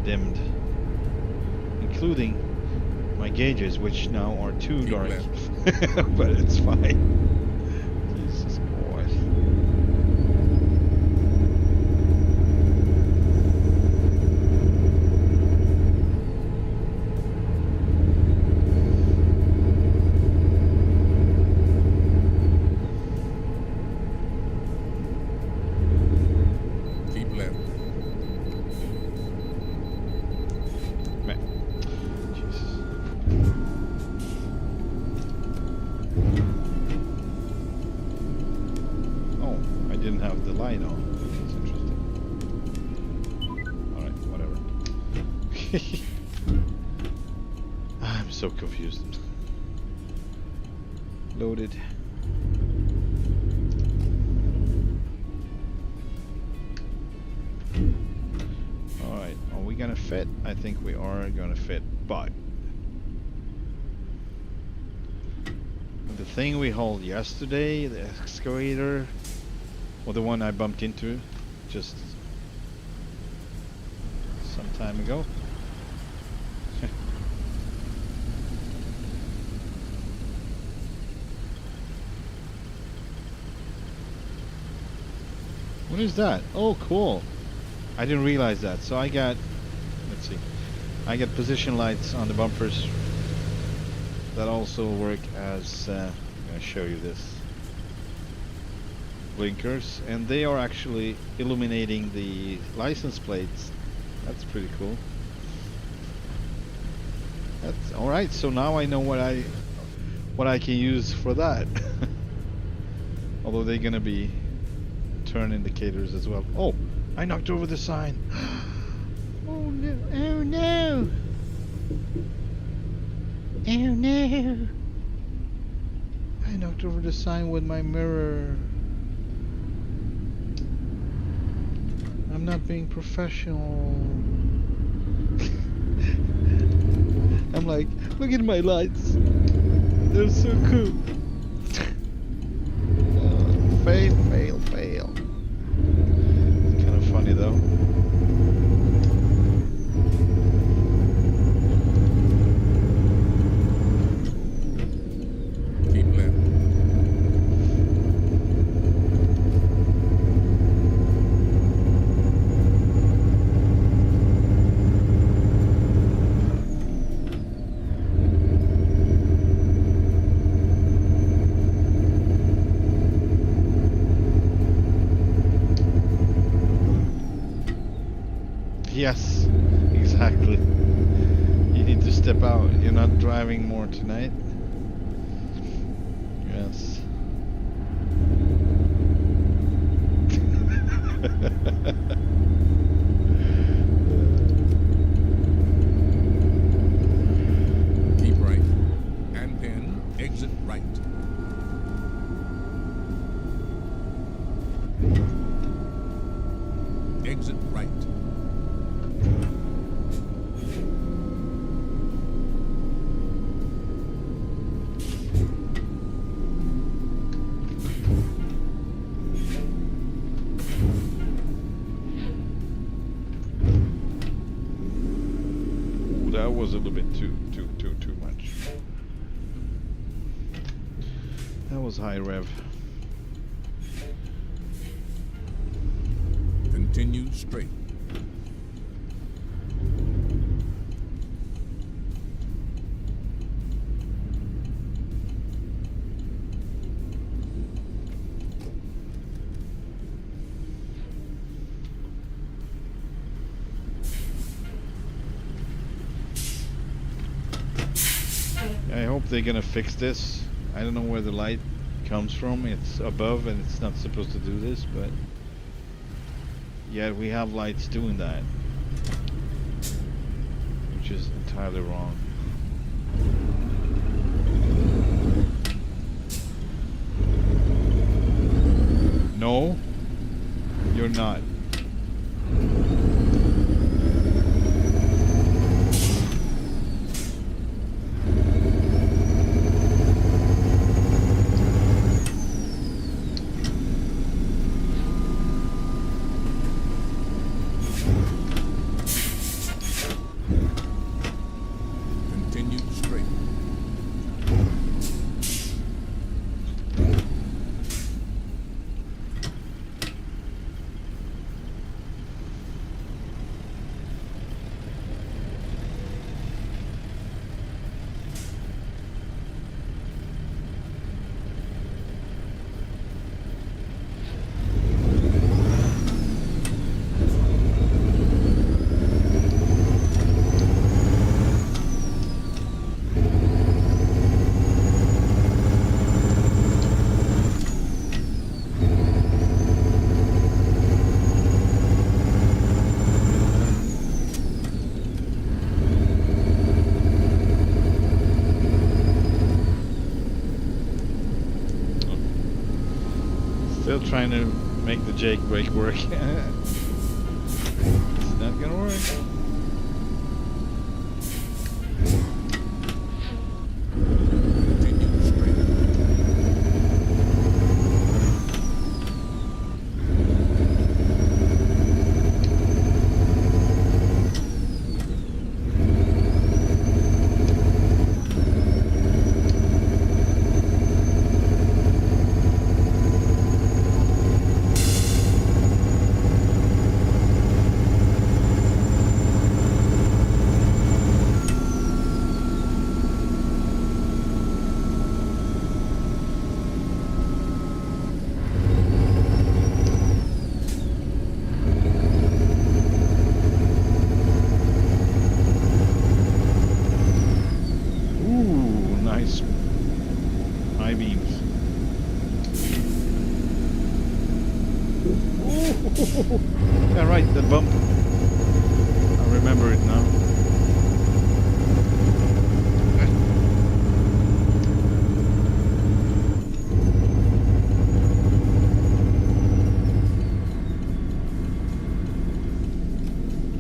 dimmed, including my gauges, which now are too dark. But it's fine. Jesus Christ. I'm so confused. Loaded. Alright, are we gonna fit? I think we are gonna fit, but the thing we hauled yesterday, the excavator, or the one I bumped into just some time ago. What is that? Oh, cool. I didn't realize that. So I got, let's see, I got position lights on the bumpers that also work as, I'm going to show you this, blinkers, and they are actually illuminating the license plates. That's pretty cool. That's all right. So now I know what I can use for that. Although they're gonna be turn indicators as well. Oh, I knocked over the sign. Oh no! Oh no! Oh no! I knocked over the sign with my mirror. I'm not being professional. I'm like, look at my lights. They're so cool. Fail, fail, fail. It's kind of funny though. Yes, exactly. You need to step out. You're not driving more tonight. Yes. Keep right. And then exit right. Exit right. That was a little bit too much. That was high rev. Continue straight. I hope they're gonna fix this. I don't know where the light comes from. It's above and it's not supposed to do this, but yet we have lights doing that, which is entirely wrong. No, you're not. Still trying to make the Jake brake work. It's not gonna work. Yeah, right, the bump. I remember it now.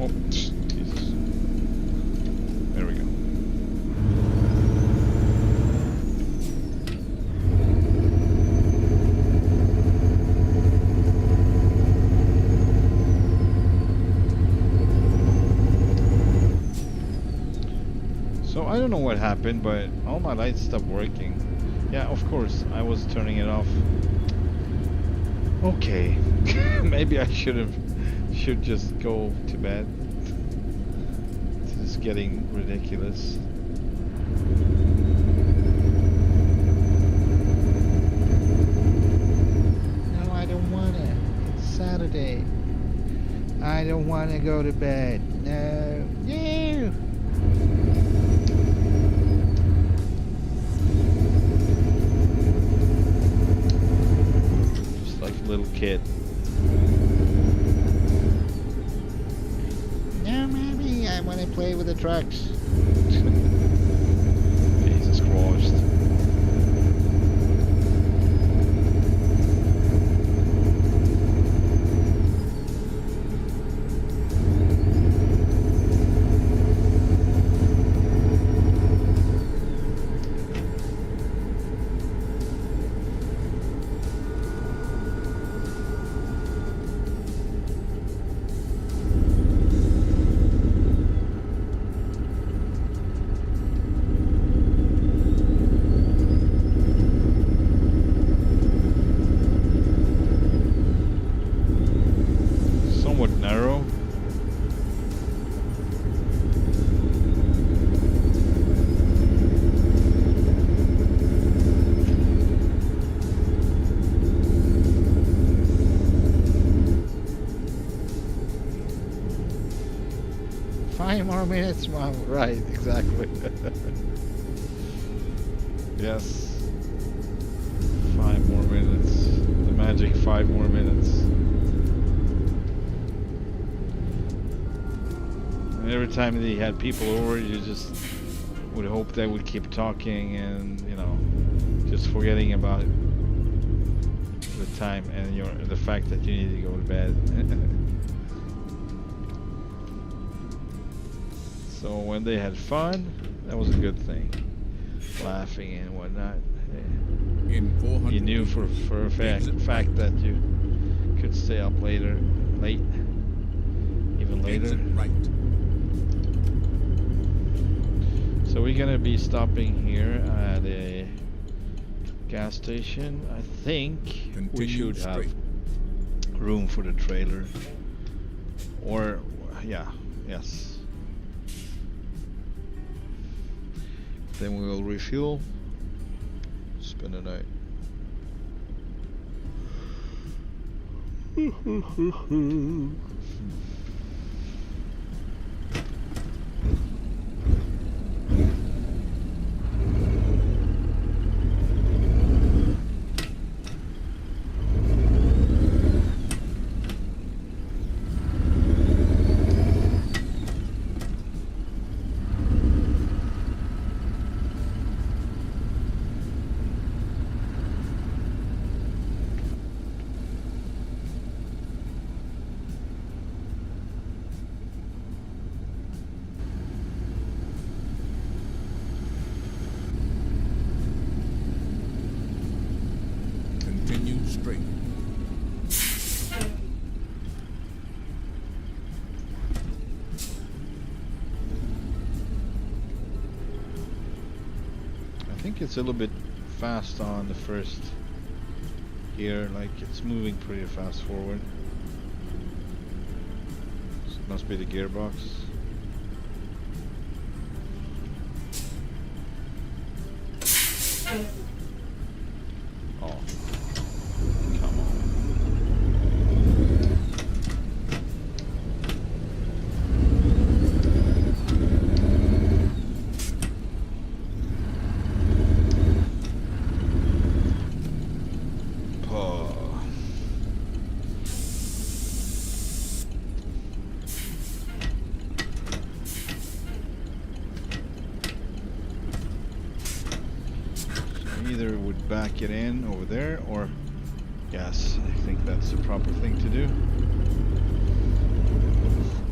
Oh, Jesus. There we go. So I don't know what happened, but all my lights stopped working. Yeah, of course, I was turning it off. Okay, maybe I should just go to bed. This is getting ridiculous. No, I don't want to. It's Saturday. I don't want to go to bed. No. No. Little kid. No, mommy, I want to play with the trucks. Jesus Christ. 5 more minutes, Mom. Right, exactly. Yes. 5 more minutes. The magic 5 more minutes. And every time that he had people over, you just would hope they would keep talking and, you know, just forgetting about the time and the fact that you need to go to bed. So when they had fun, that was a good thing. Laughing and whatnot. In 400 You knew for a fact that you could stay up late, even later. Exit right. So we're gonna be stopping here at a gas station. I think we should have room for the trailer. Or, yes. Then we will refuel, spend the night. Continue straight. I think it's a little bit fast on the first gear, like it's moving pretty fast forward. So it must be the gearbox. Oh, come on. Either would back it in over there, or yes, I think that's the proper thing to do.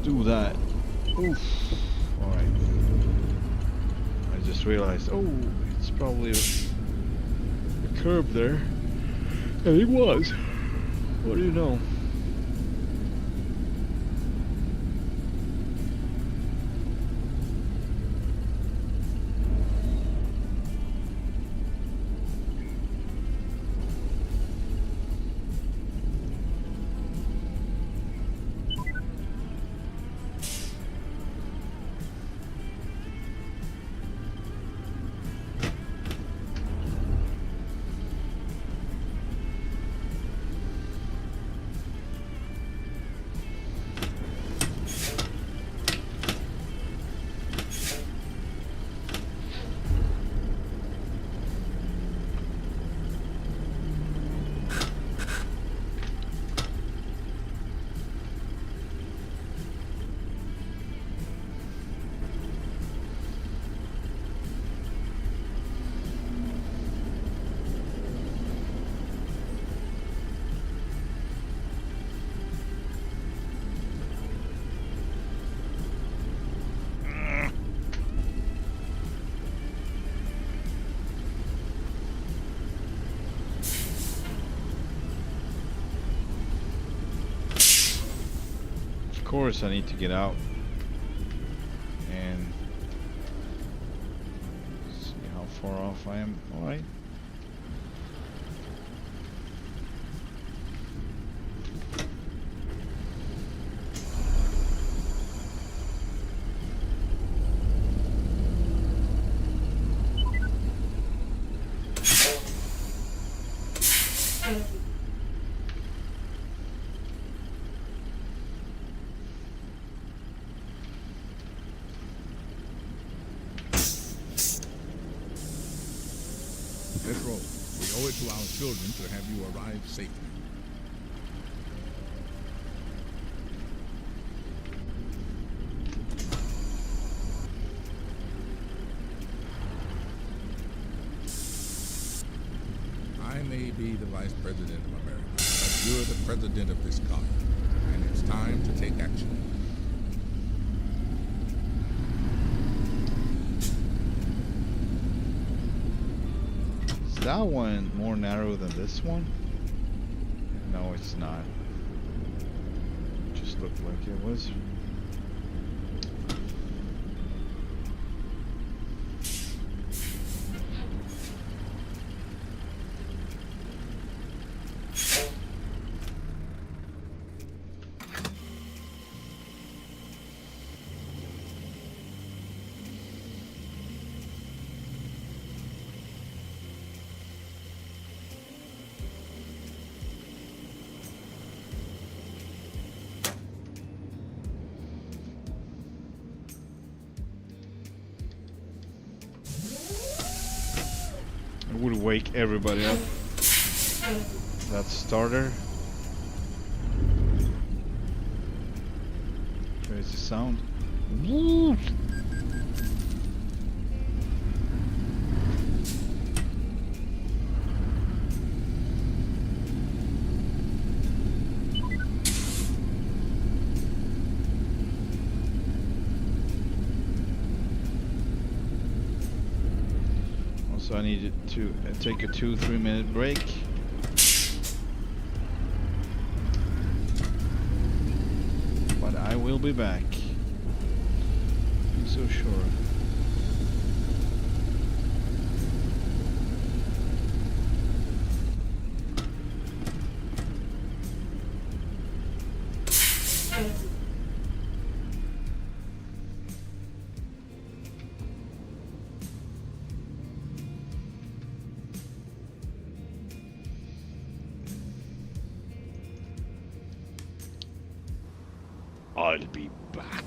Do that. Oof. All right. I just realized, oh, it's probably a curb there, and it was. What do you know? Of course I need to get out and see how far off I am. Alright. Let's roll. We owe it to our children to have you arrive safely. I may be the Vice President of America, but you're the President of this colony, and it's time to take action. Is that one more narrow than this one? No, it's not. Just looked like it was. It would wake everybody up. That starter. There's the sound. Woo! So I need to take a 2-3 minute break. But I will be back. I'm so sure. I'll be back.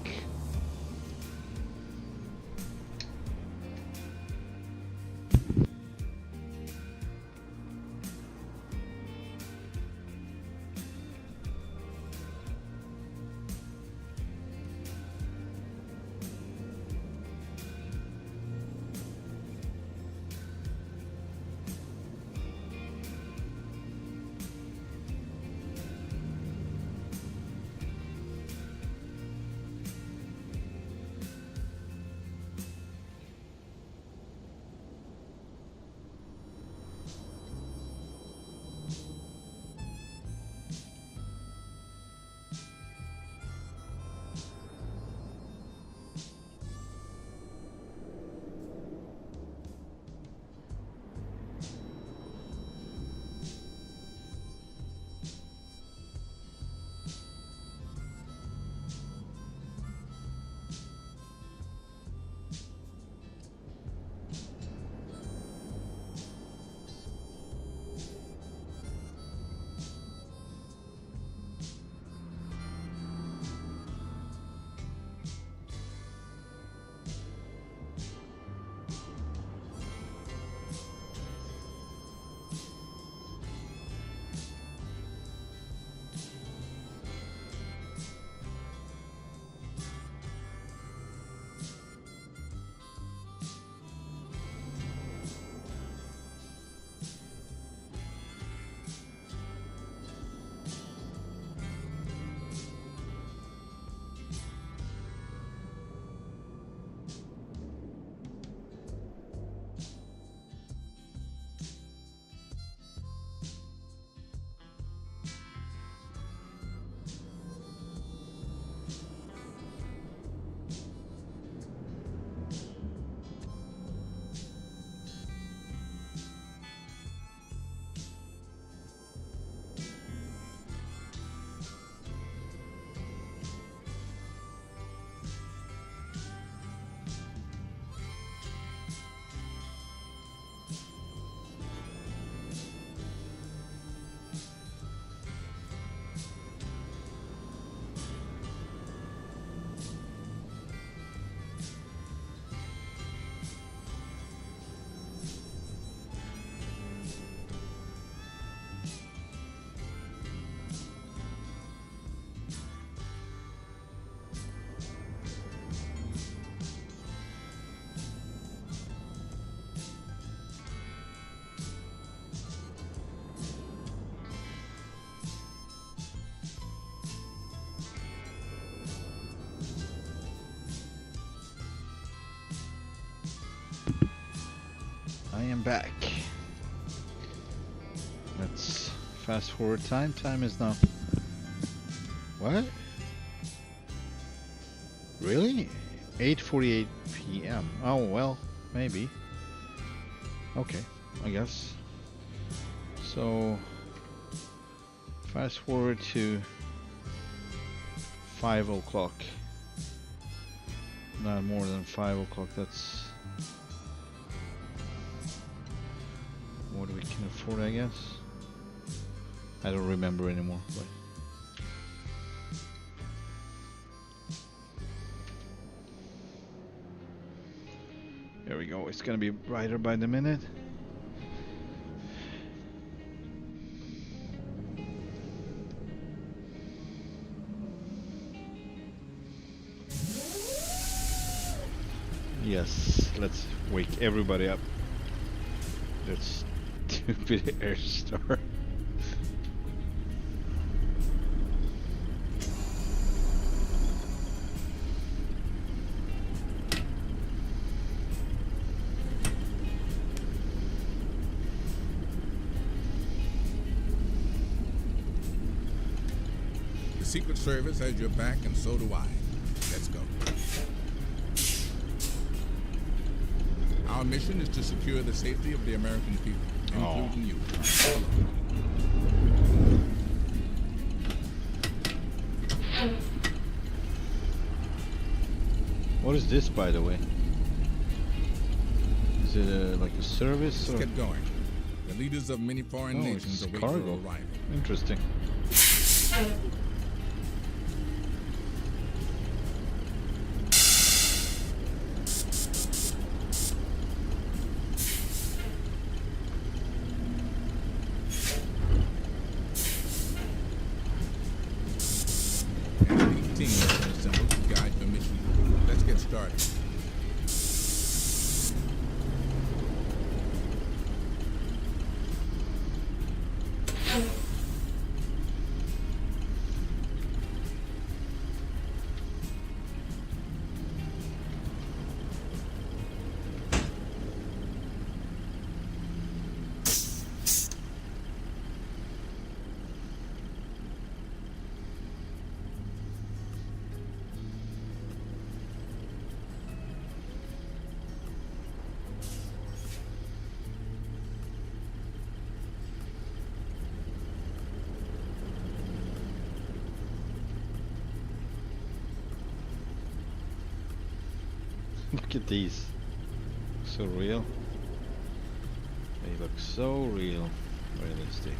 I am back. Let's fast forward time. Time is now... What? Really? 8:48 p.m. Oh, well, maybe. Okay, I guess. So, fast forward to 5 o'clock. Not more than 5 o'clock, that's what we can afford, I guess. I don't remember anymore, but there we go. It's gonna be brighter by the minute. Yes, let's wake everybody up. That stupid air star. The Secret Service has your back, and so do I. Let's go. Our mission is to secure the safety of the American people, including you. What is this, by the way? Is it like a service? Let's or? get going. The leaders of many foreign nations await your cargo. arrival. Interesting. Look at these. So real. They look so real. Realistic.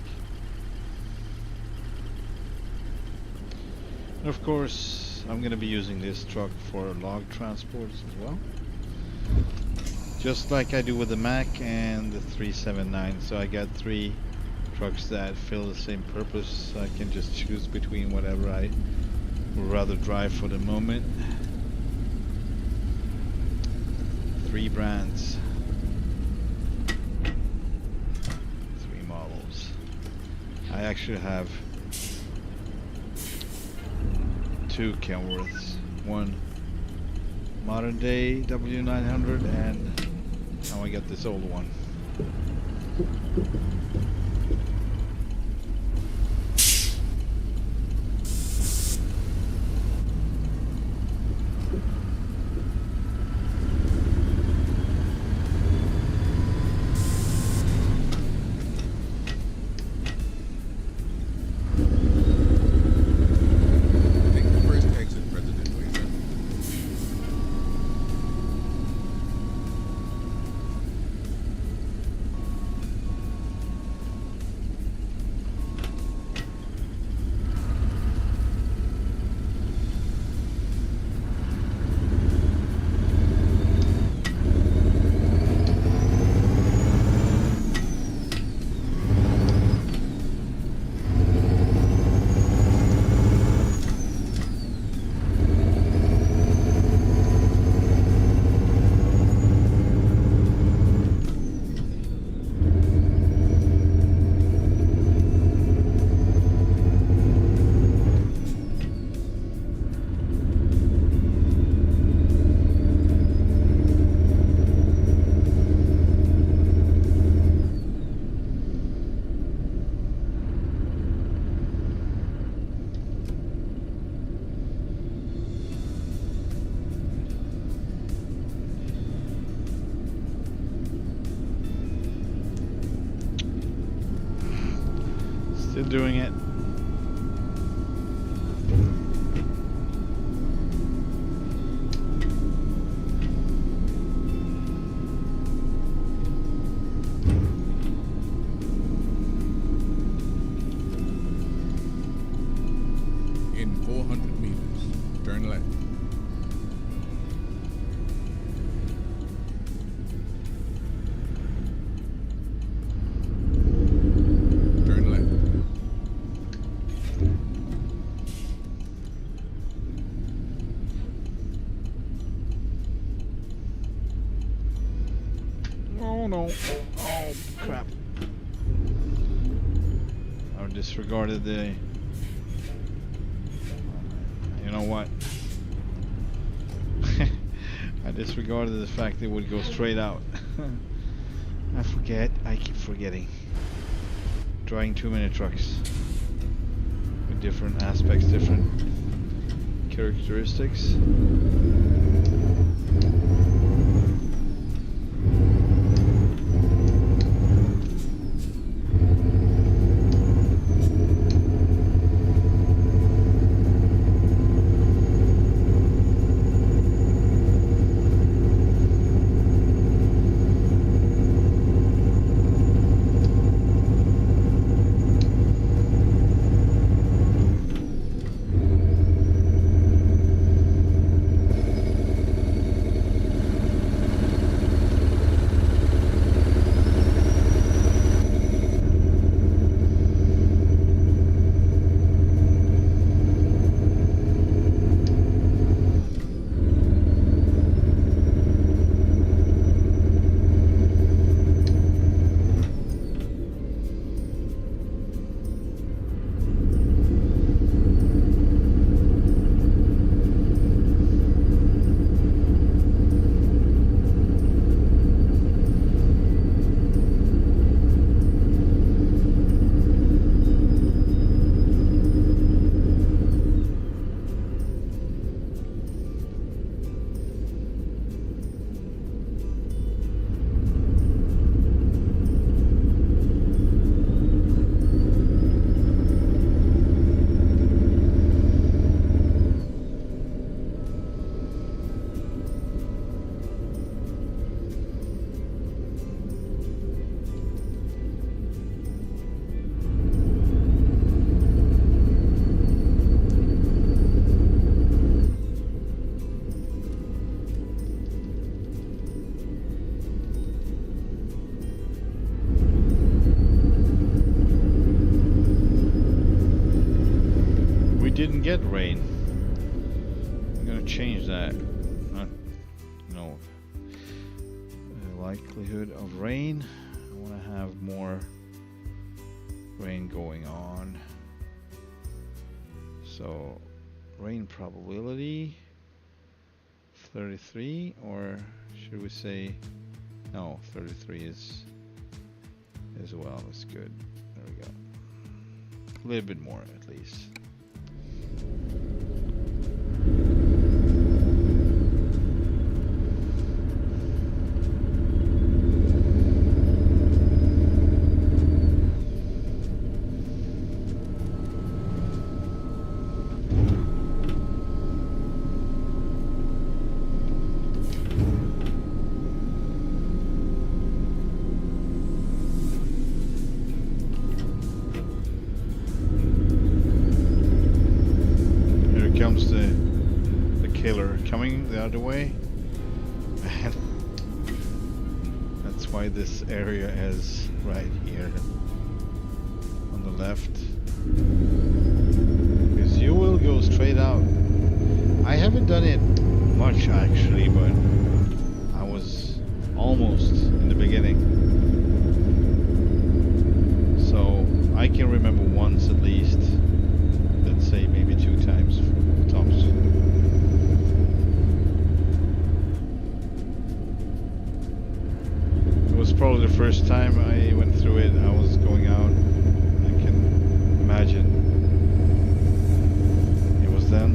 And of course, I'm gonna be using this truck for log transports as well. Just like I do with the Mac and the 379. So I got 3 trucks that fill the same purpose. I can just choose between whatever I would rather drive for the moment. 3 brands, 3 models. I actually have 2 Kenworths, one modern day W900 and now I got this old one. Still doing it. In 400 meters, turn left. Turn left. Oh no. Oh crap. I disregarded the... You know what? I disregarded the fact it would go straight out. I keep forgetting. Driving too many trucks with different aspects, different characteristics. Didn't get rain. I'm gonna change that. No likelihood of rain. I want to have more rain going on. So rain probability 33, or should we say no? 33 is as well. That's good. There we go. A little bit more at least. Coming the other way, and that's why this area is right here on the left, because you will go straight out. I haven't done it much actually, but I was almost in the beginning, so I can remember once at least, let's say maybe 2 times tops. It was probably the first time I went through it. I was going out. I can imagine it was then.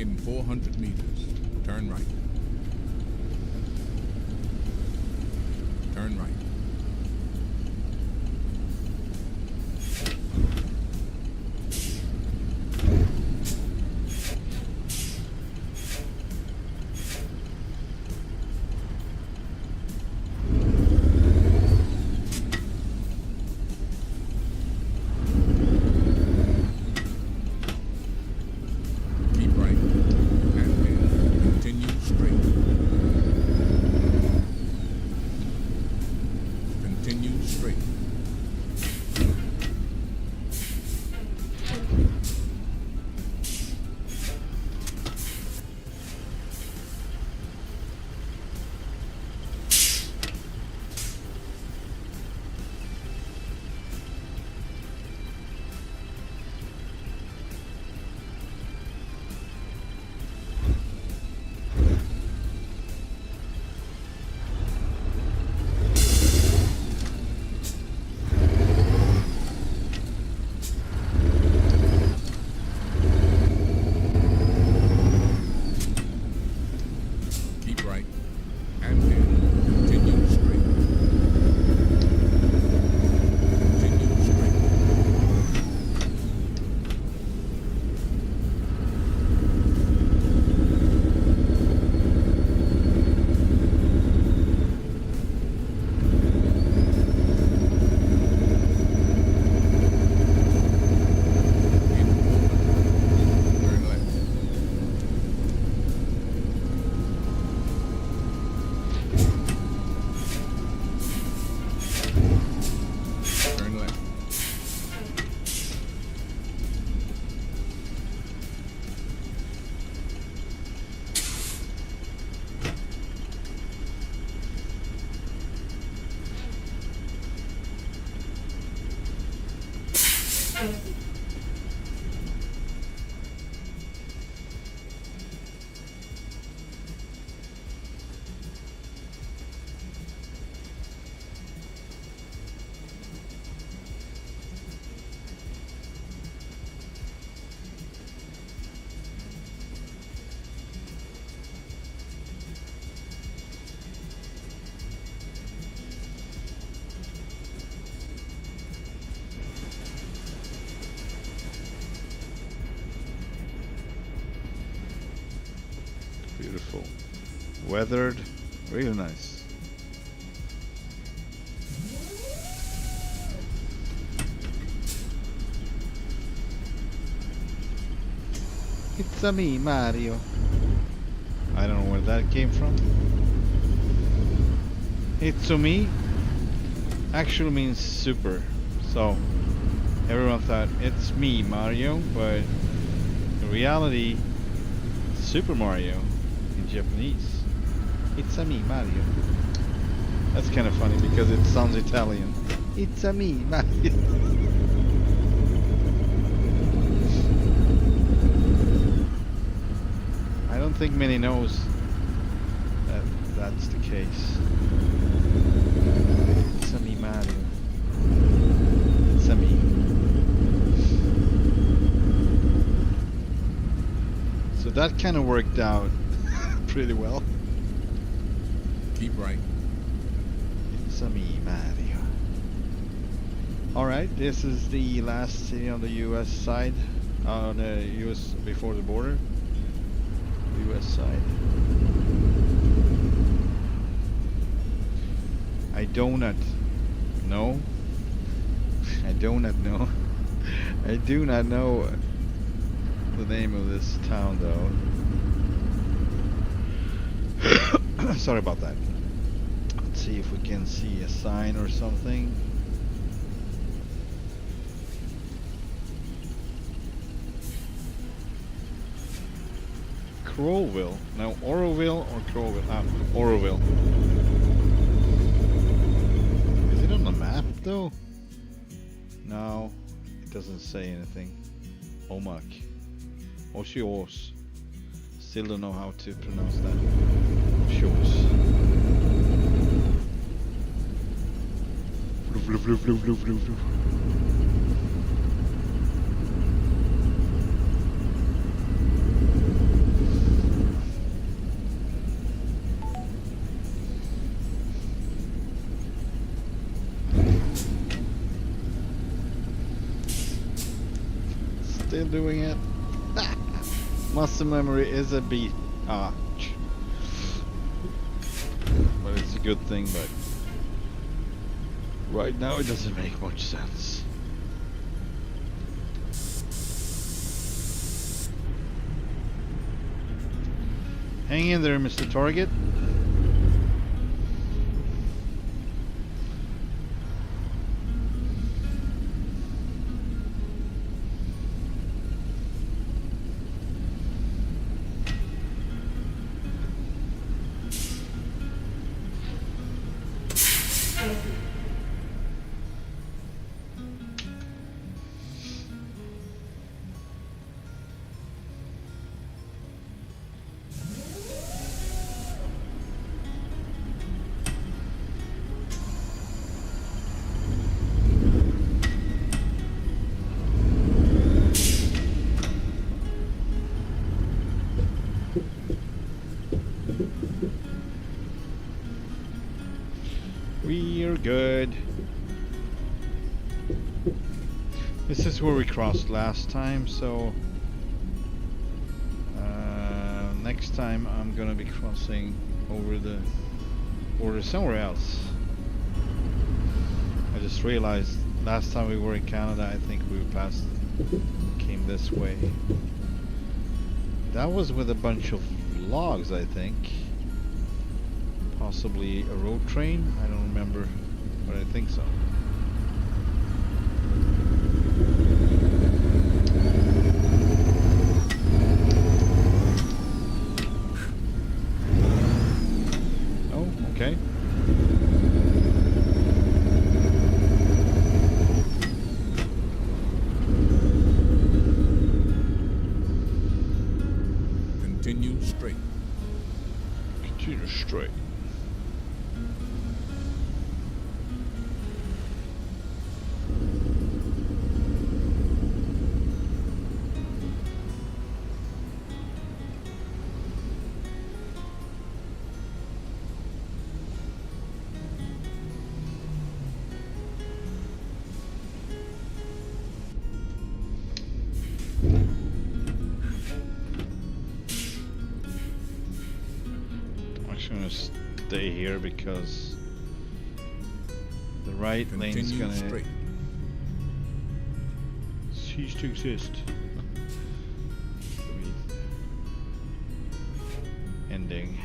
In 400 meters, turn right. Turn right. Keep right. And then continue straight. Continue straight. Keep right. And then continue straight. Continue straight. In 400, turn left. Turn left. Beautiful. Weathered. Really nice. It's a me, Mario. I don't know where that came from. It's a me actually means super. So everyone thought it's me, Mario, but in reality, it's Super Mario in Japanese. It's a me, Mario. That's kind of funny because it sounds Italian. It's a me, Mario. I don't think many knows that that's the case. It's a me, Mario. It's a me. So that kind of worked out pretty well. Keep right. It's a me, Mario. Alright, this is the last city on the US side. On the US before the border. US side. I do not know. I do not know. I do not know the name of this town though. Sorry about that. Let's see if we can see a sign or something. Crowville. No, Oroville or Crowville? Ah, Oroville. Is it on the map though? No, it doesn't say anything. Omak. Oshios. Still don't know how to pronounce that. Oshios. Still doing it. Muscle memory is a beat. Ah. But it's a good thing, but right now it doesn't make much sense. Hang in there, Mr. Target. We're good. This is where we crossed last time, so next time I'm gonna be crossing over the border somewhere else. I just realized last time we were in Canada, I think we came this way. That was with a bunch of logs, I think. Possibly a road train? I don't remember, but I think so. Oh, okay. Continue straight. Continue straight. I'm gonna stay here because the right lane's gonna cease to exist. Ending.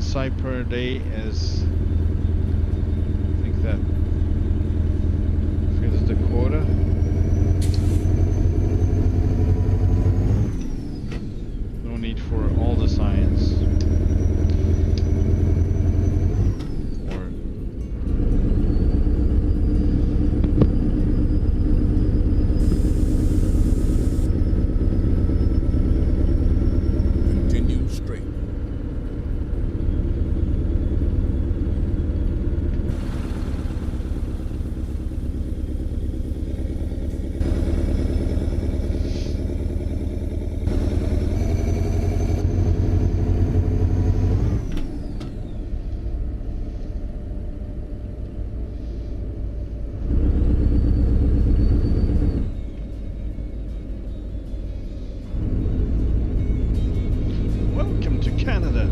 Site per day is, I think that fills the quota. No need for all the signs. Canada.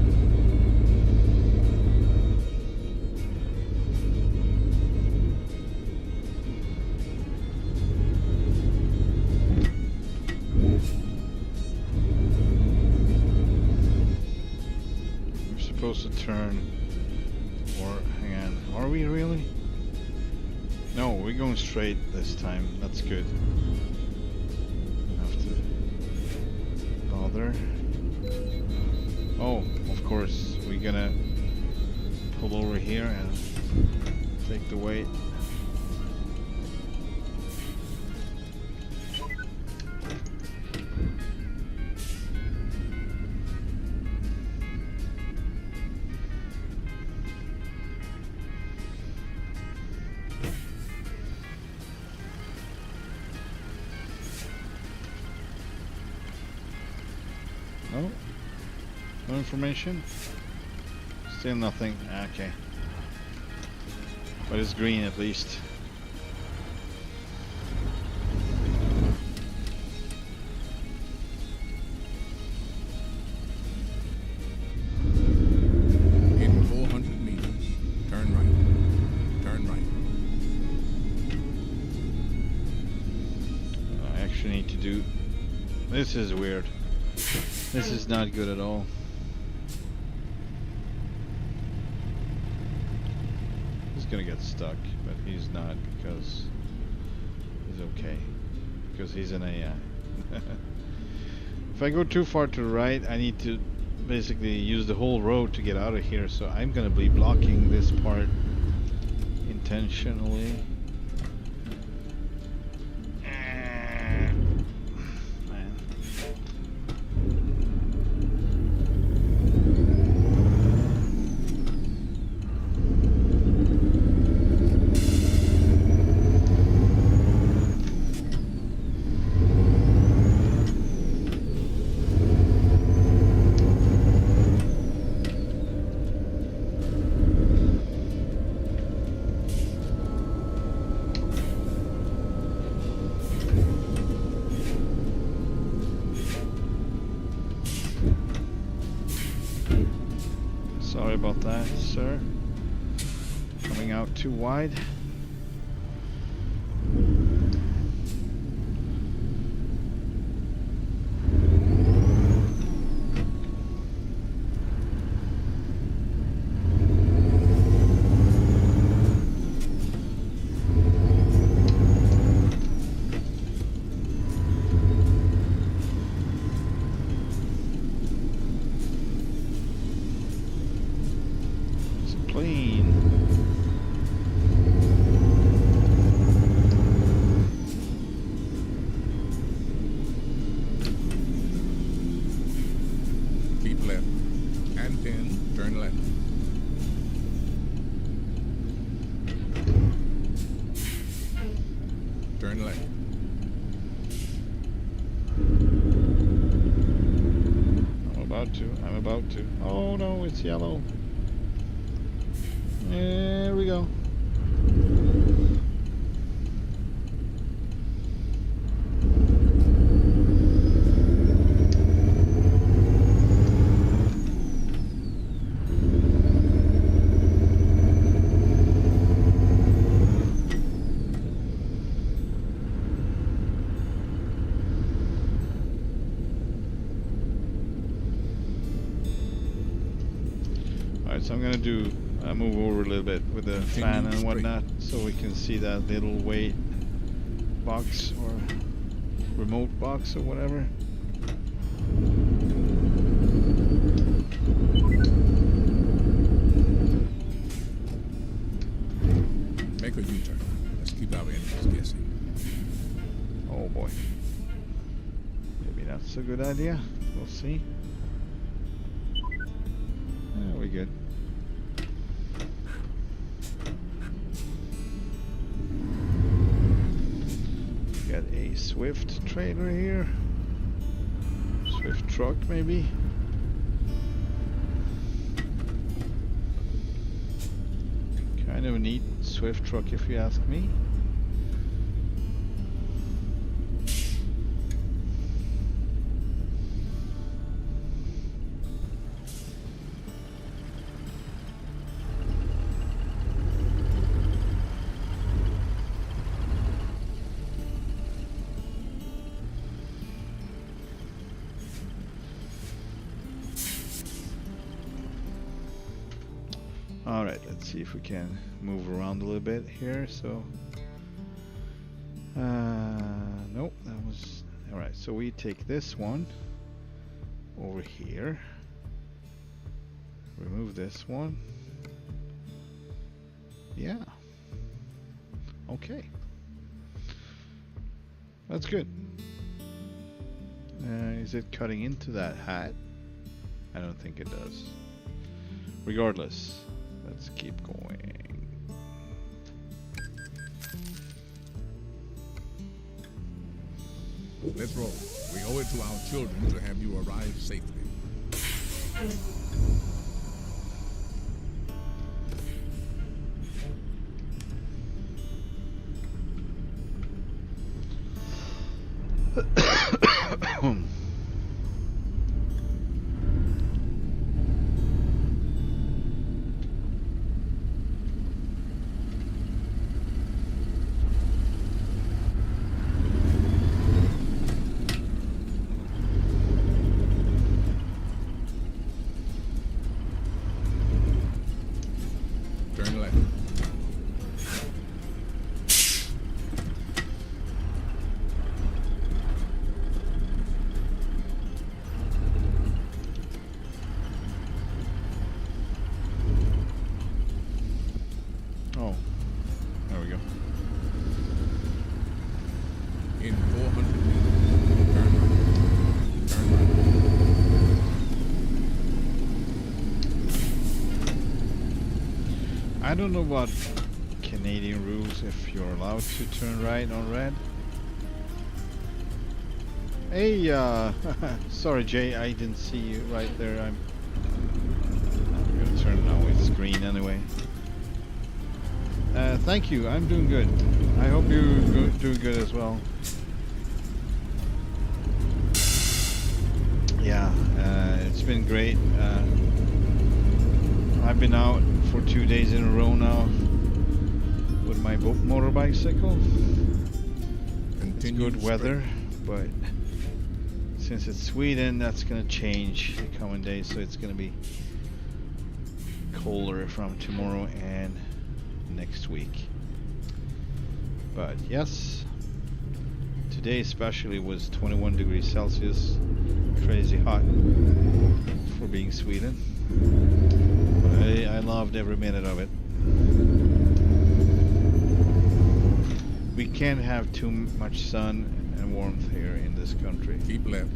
We're supposed to turn, or hang on, are we really? No, we're going straight this time. That's good. Have to bother. Oh, of course, we're gonna pull over here and take the weight. information? Still nothing. Okay. But it's green at least. In 400 meters, turn right. Turn right. I actually need to do... This is weird. This is not good at all. He's gonna get stuck, but he's not because he's okay. Because he's an AI. If I go too far to the right, I need to basically use the whole road to get out of here, so I'm gonna be blocking this part intentionally. Man. Sorry about that, sir. Coming out too wide. Clean. Keep left. And then turn left. Turn left. I'm about to. Oh no, it's yellow. There we go. Alright, so I'm gonna do move over a little bit with the fan and whatnot so we can see that little weight box or remote box or whatever. Make a U-turn. Let's keep our enemies guessing. Oh boy. Maybe that's a good idea. We'll see. Yeah, we're good. Got a Swift trailer here. Swift truck maybe. Kind of a neat Swift truck if you ask me. Alright, let's see if we can move around a little bit here. So, nope, that was... Alright, so we take this one over here. Remove this one. Yeah. Okay. That's good. Is it cutting into that hat? I don't think it does. Regardless. Let's keep going. Let's roll. We owe it to our children to have you arrive safely. Turn left. Oh, there we go. In 400 meters, turn right. Turn right. I don't know about Canadian rules if you're allowed to turn right on red. Hey, sorry Jay, I didn't see you right there. I'm gonna turn now. It's green anyway. Thank you. I'm doing good. I hope you're doing good as well. Yeah, it's been great. I've been out for 2 days in a row now with my motorbicycle. It's good weather, but since it's Sweden, that's gonna change the coming days, so it's gonna be colder from tomorrow and next week. But yes, today especially was 21 degrees Celsius, crazy hot for being Sweden, but I loved every minute of it. We can't have too much sun and warmth here in this country. Keep left.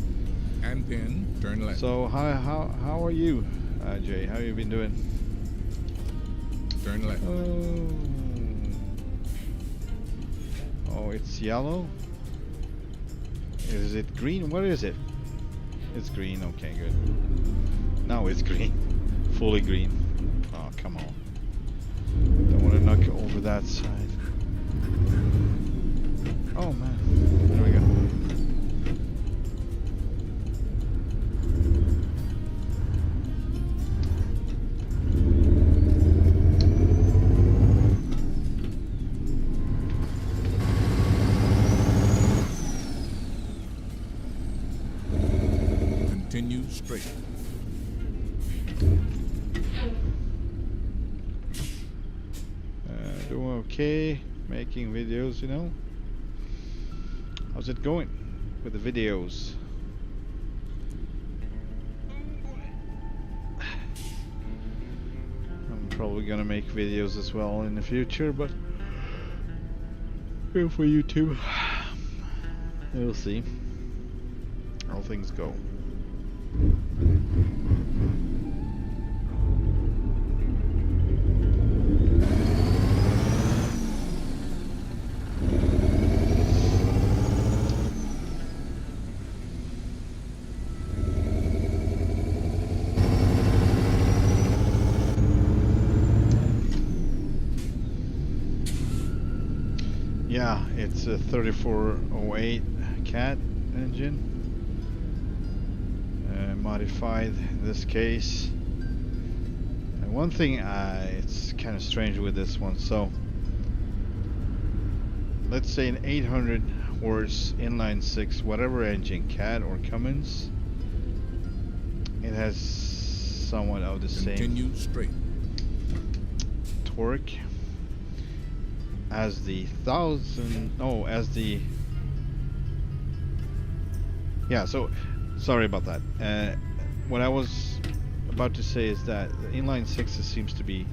And then turn left. So how are you, Jay? How you been doing? Turn left. Oh, it's yellow. Is it green? What is it? It's green. Okay, good. Now it's green. Fully green. Oh, come on. Don't want to knock over that side. Oh man. There we go. Continue straight. Doing okay. Making videos, you know. How's it going with the videos? I'm probably gonna make videos as well in the future, but good for YouTube. We'll see how things go. Yeah, it's a 3408 CAT engine, modified in this case. And one thing, it's kind of strange with this one. So, let's say an 800 horse inline six, whatever engine, CAT or Cummins, it has somewhat of the Continue same straight. torque as the yeah, so sorry about that. What I was about to say is that the inline sixes seems to be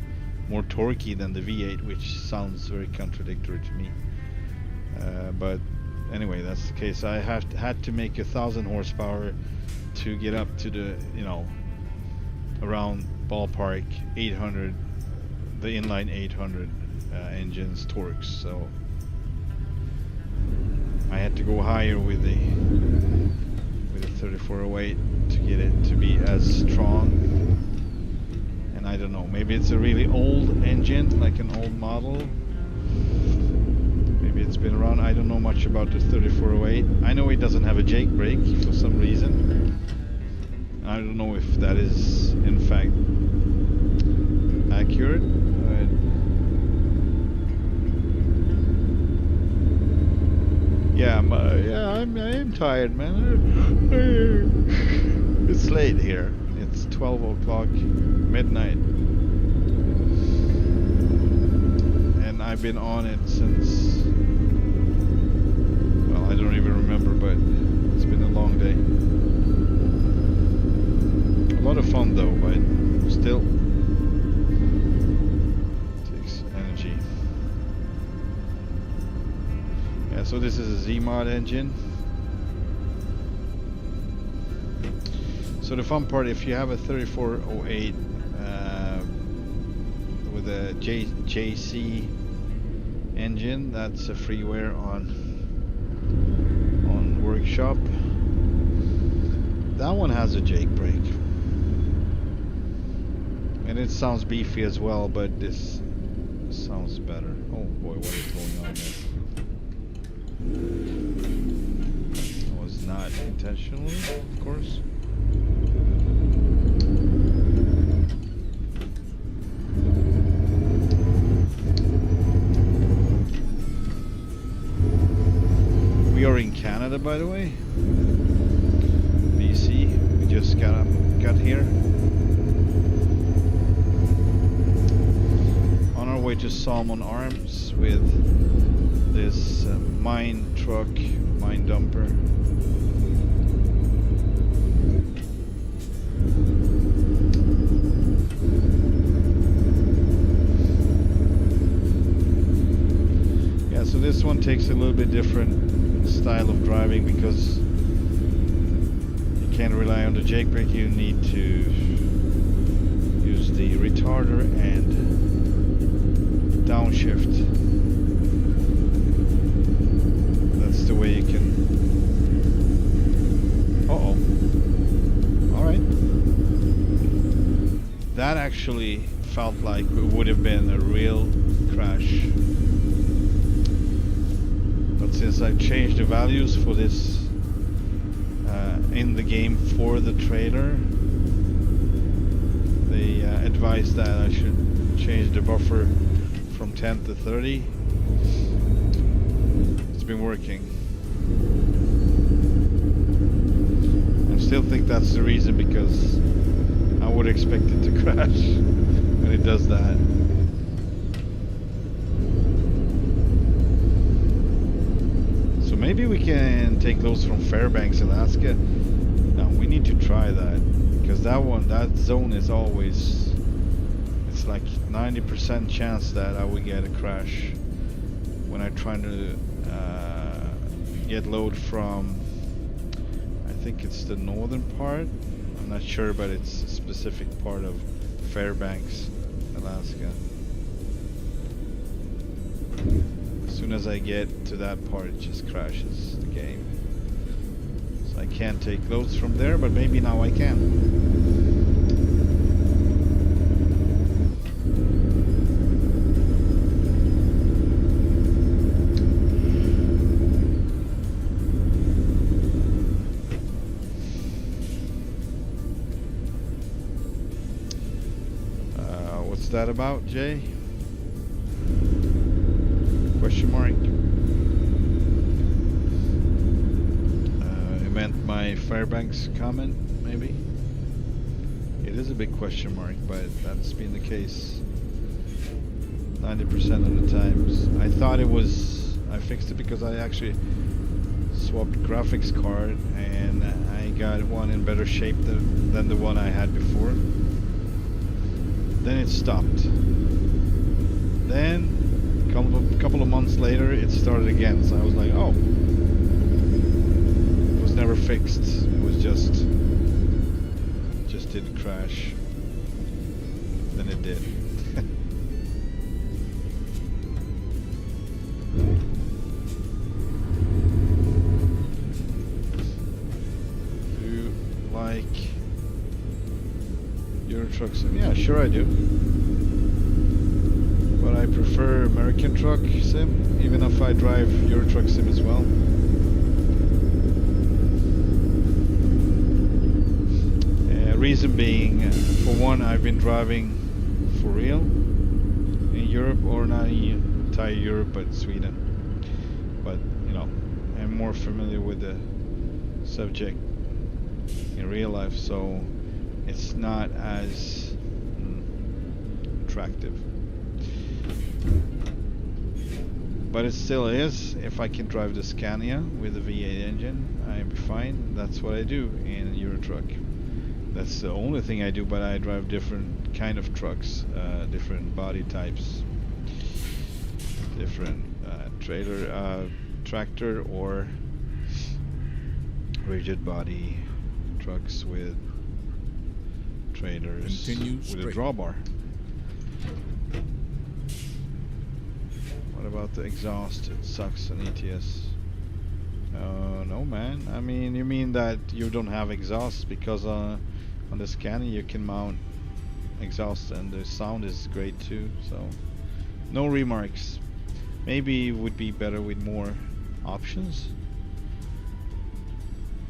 more torquey than the V8, which sounds very contradictory to me, but anyway, that's the case. I had to make 1,000 horsepower to get up to the, you know, around ballpark 800, the inline 800 engines torques, so I had to go higher with the 3408 to get it to be as strong. And I don't know, maybe it's a really old engine, like an old model. Maybe it's been around. I don't know much about the 3408. I know it doesn't have a Jake brake for some reason. I don't know if that is in fact accurate. Yeah, I am tired, man. It's late here. It's 12 o'clock, midnight. And I've been on it since, well, I don't even remember, but it's been a long day. A lot of fun though, but still takes energy. Yeah, so this is a ZeeMod engine. So the fun part, if you have a 3408 with a JC engine, that's a freeware on Workshop. That one has a Jake brake, and it sounds beefy as well, but this sounds better. Oh boy, what is going on there? That was not intentionally, of course. We are in Canada, by the way. BC. We just got here. On our way to Salmon Arms with this mine truck, mine dumper. Yeah, so this one takes a little bit different style of driving because you can't rely on the Jake brake. You need to use the retarder and downshift. That's the way you can. Uh-oh. Alright. That actually felt like it would have been a real crash. But since I've changed the values for this in the game for the trailer, they advised that I should change the buffer from 10 to 30. It's been working. I still think that's the reason, because I would expect it to crash when it does that. So maybe we can take those from Fairbanks, Alaska. No, we need to try that, because that zone is always, it's like 90% chance that I would get a crash when I try to get load from, I think it's the northern part, I'm not sure, but it's a specific part of Fairbanks, Alaska. As soon as I get to that part, it just crashes the game. So I can't take loads from there, but maybe now I can. What's that about, Jay? Question mark. It meant my Fairbanks comment, maybe? It is a big question mark, but that's been the case 90% of the times. I thought it was, I fixed it because I actually swapped graphics card and I got one in better shape than the one I had before. Then it stopped. Then a couple of months later it started again, so I was like, oh, it was never fixed, it was just didn't crash. Then it did. Truck Sim? Yeah, sure I do. But I prefer American Truck Sim, even if I drive Euro Truck Sim as well. Reason being, for one, I've been driving for real in Europe, or not in entire Europe, but Sweden. But, you know, I'm more familiar with the subject in real life, so it's not as attractive. But it still is. If I can drive the Scania with the V8 engine, I'll be fine. That's what I do in Euro Truck. That's the only thing I do, but I drive different kind of trucks, different body types, different tractor or rigid body trucks with trailers with a drawbar. What about the exhaust? It sucks on ETS. No, man. I mean, you mean that you don't have exhaust because on the Scania you can mount exhaust and the sound is great too, so no remarks. Maybe it would be better with more options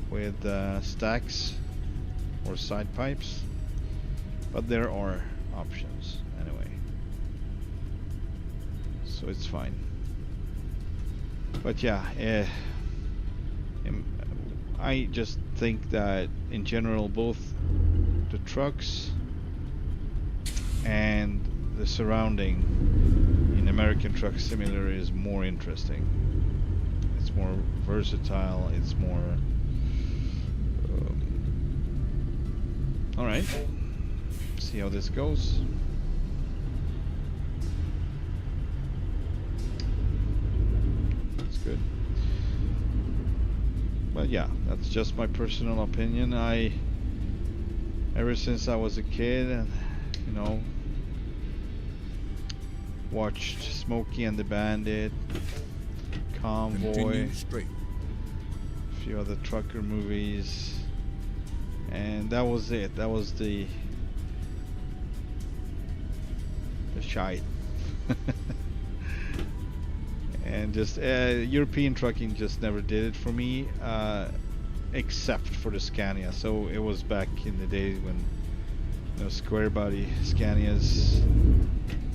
with stacks or side pipes, but there are options anyway, so it's fine. But yeah, I just think that in general both the trucks and the surrounding in American Truck Simulator is more interesting. It's more versatile, it's more alright, see how this goes. That's good. But yeah, that's just my personal opinion. Ever since I was a kid, and you know, watched Smokey and the Bandit, Convoy, a few other trucker movies, and that was it. That was the shite. And just European trucking just never did it for me, except for the Scania. So it was back in the days when, you know, square body Scanias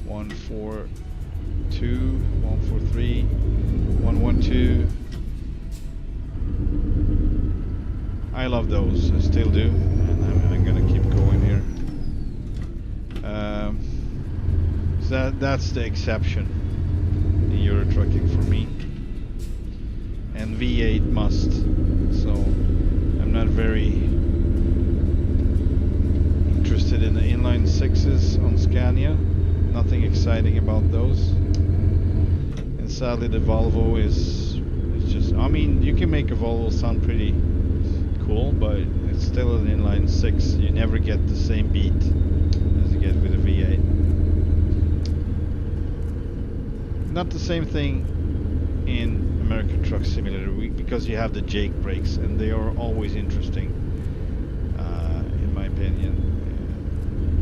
142, 143, 112. I love those. I still do, and I'm gonna keep going here. So that's the exception. Euro trucking for me, and V8 must, so I'm not very interested in the inline sixes on Scania. Nothing exciting about those, and sadly the Volvo is just, I mean, you can make a Volvo sound pretty cool, but it's still an inline six. You never get the same beat as you get with a V8. Not the same thing in American Truck Simulator because you have the Jake brakes, and they are always interesting, in my opinion.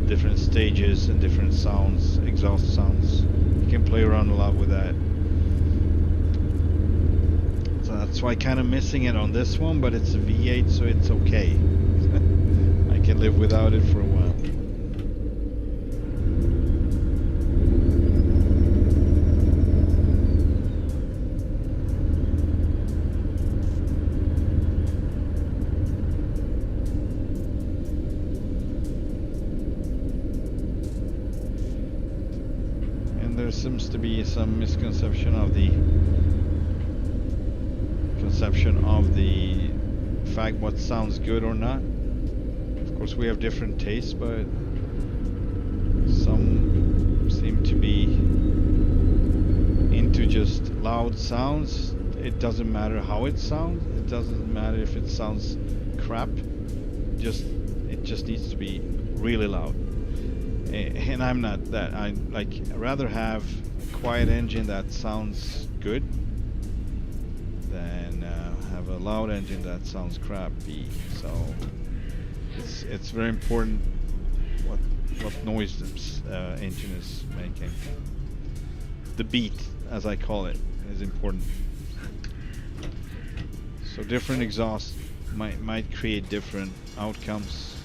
Different stages and different sounds, exhaust sounds. You can play around a lot with that. So that's why I'm kind of missing it on this one, but it's a V8, so it's okay. I can live without it for a while. There seems to be some misconception of the fact what sounds good or not. Of course we have different tastes, but some seem to be into just loud sounds. It doesn't matter how it sounds, it doesn't matter if it sounds crap, it just needs to be really loud. And I'm not that. I rather have a quiet engine that sounds good than have a loud engine that sounds crappy. So it's very important what what noise this engine is making. The beat, as I call it, is important. So different exhausts might create different outcomes,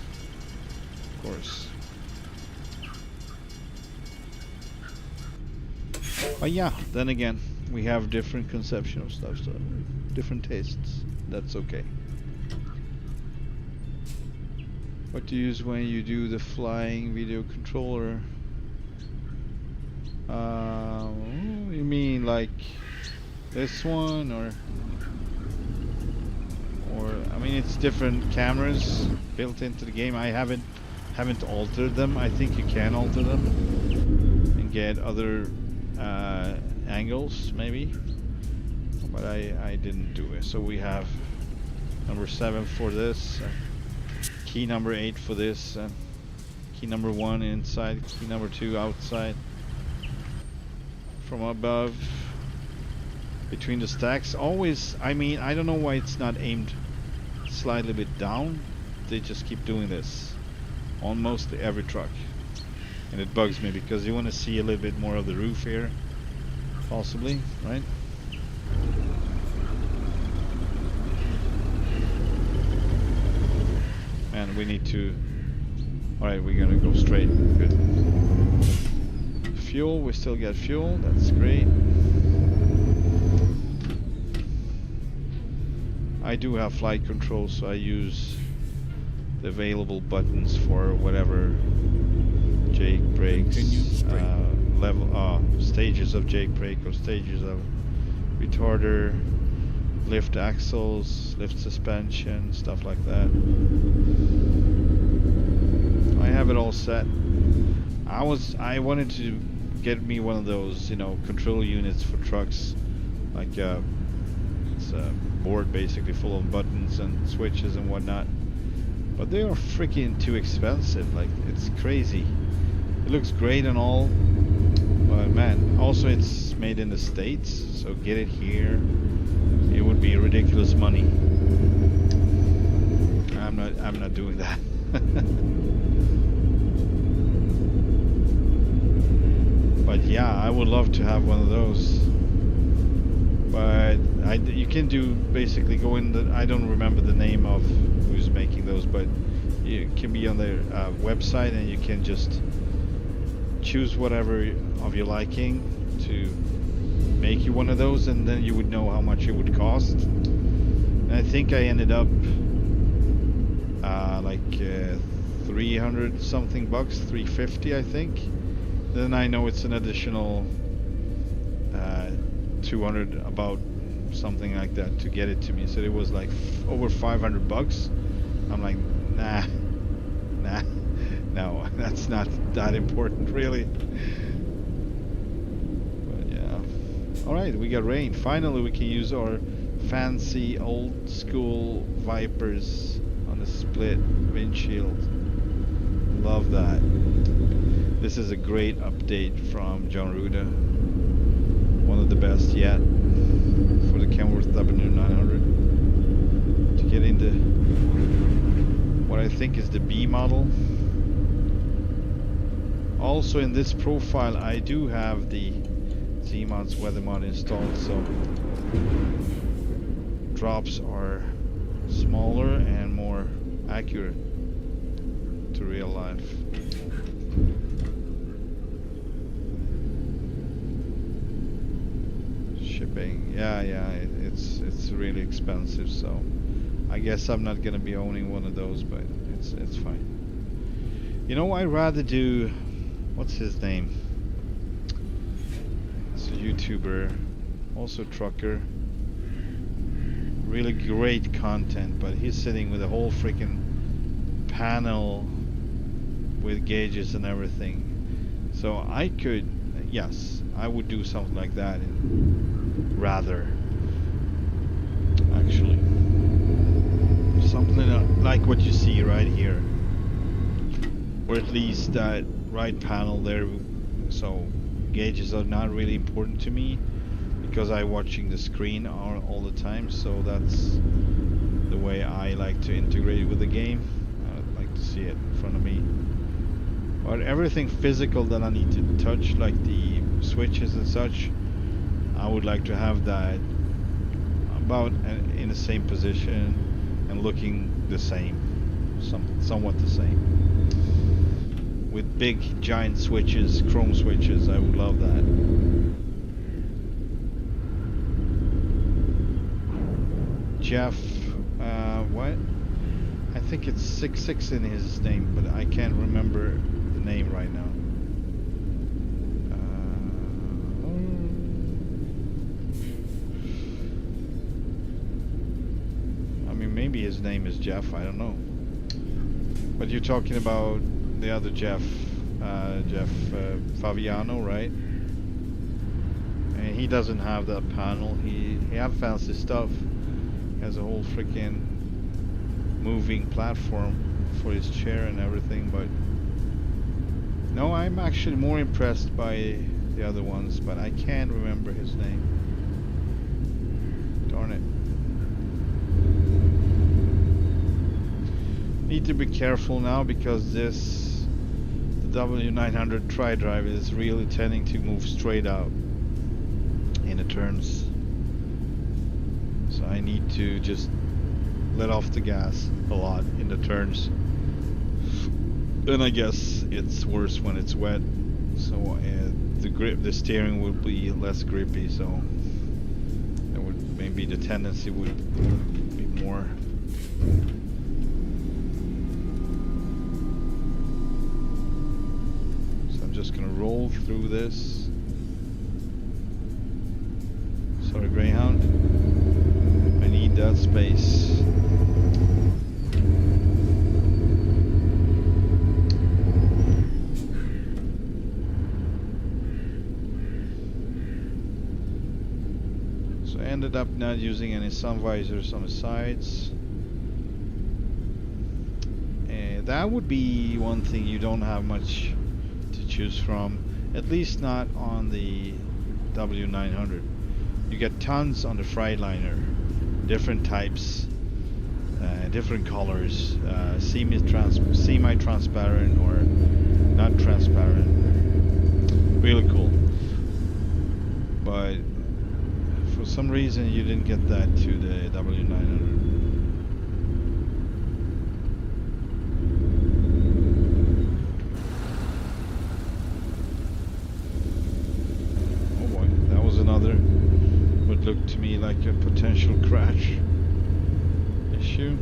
of course. But yeah, then again, we have different conception of stuff, so different tastes. That's okay. What do you use when you do the flying video controller? You mean like this one, or I mean, it's different cameras built into the game. I haven't altered them. I think you can alter them and get other angles maybe, but I didn't do it. So we have number 7 for this, key number 8 for this, key number 1 inside, key number 2 outside, from above, between the stacks. Always, I mean, I don't know why it's not aimed slightly bit down. They just keep doing this on mostly every truck, and it bugs me because you want to see a little bit more of the roof here, possibly, right? And we need to, alright, we're gonna go straight. Good. Fuel, we still get fuel, that's great. I do have flight control, so I use the available buttons for whatever jake brakes, level, stages of jake brake or stages of retarder, lift axles, lift suspension, stuff like that. I have it all set. I wanted to get me one of those, you know, control units for trucks, like it's a board basically full of buttons and switches and whatnot, but they are freaking too expensive. Like, it's crazy. It looks great and all, but man, also it's made in the States, so get it here, it would be ridiculous money. I'm not doing that. But yeah, I would love to have one of those. But you can do basically go in the, I don't remember the name of who's making those, but you can be on their website and you can just choose whatever of your liking to make you one of those, and then you would know how much it would cost. And I think I ended up like 300 something bucks, 350 I think. Then I know it's an additional 200, about something like that, to get it to me. So it was like over 500 bucks. I'm like, nah, no, that's not that important really. But yeah, all right, we got rain. Finally we can use our fancy old school Vipers on the split windshield. Love that. This is a great update from Jon Rudas, one of the best yet for the Kenworth W900, to get into what I think is the B model. Also in this profile I do have the ZeeMods weather mod installed, so drops are smaller and more accurate to real life. Shipping, yeah, it's really expensive, so I guess I'm not gonna be owning one of those, but it's fine. You know, I'd rather do, what's his name? It's a YouTuber, also trucker. Really great content, but he's sitting with a whole freaking panel with gauges and everything. So I could, yes, I would do something like that, rather, actually. Something like what you see right here, or at least that right panel there. So gauges are not really important to me because I'm watching the screen all the time, so that's the way I like to integrate with the game. I'd like to see it in front of me. But everything physical that I need to touch, like the switches and such, I would like to have that about in the same position and looking the same, somewhat the same. With big giant switches, chrome switches, I would love that. Jeff, what? I think it's 66 in his name, but I can't remember the name right now. I mean, maybe his name is Jeff, I don't know. But you're talking about the other Jeff, Fabiano, right? And he doesn't have that panel. He have fancy stuff. He has a whole freaking moving platform for his chair and everything, but no, I'm actually more impressed by the other ones, but I can't remember his name. Darn it. Need to be careful now because the W900 tri-drive is really tending to move straight out in the turns. So I need to just let off the gas a lot in the turns. Then I guess it's worse when it's wet. So the steering will be less grippy. So there would maybe the tendency would be more. Just gonna roll through this. Sorry, Greyhound. I need that space. So I ended up not using any sun visors on the sides. And that would be one thing you don't have much choose from, at least not on the W900. You get tons on the Freightliner, different types, different colors, semi-transparent or not transparent. Really cool. But for some reason you didn't get that to the W900. Would look to me like a potential crash issue.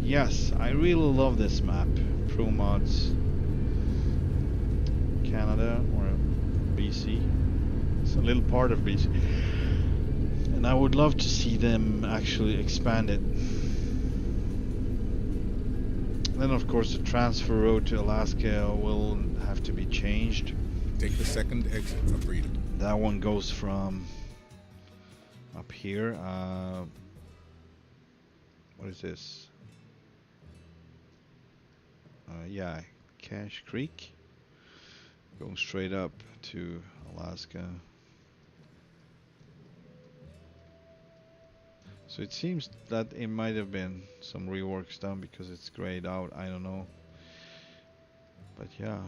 Yes, I really love this map. ProMods Canada or BC. It's a little part of BC. And I would love to see them actually expand it. Then of course the transfer road to Alaska will have to be changed. Take the second exit for freedom. That one goes from up here. What is this? Yeah, Cache Creek. Going straight up to Alaska. So it seems that it might have been some reworks done because it's grayed out. I don't know. But yeah.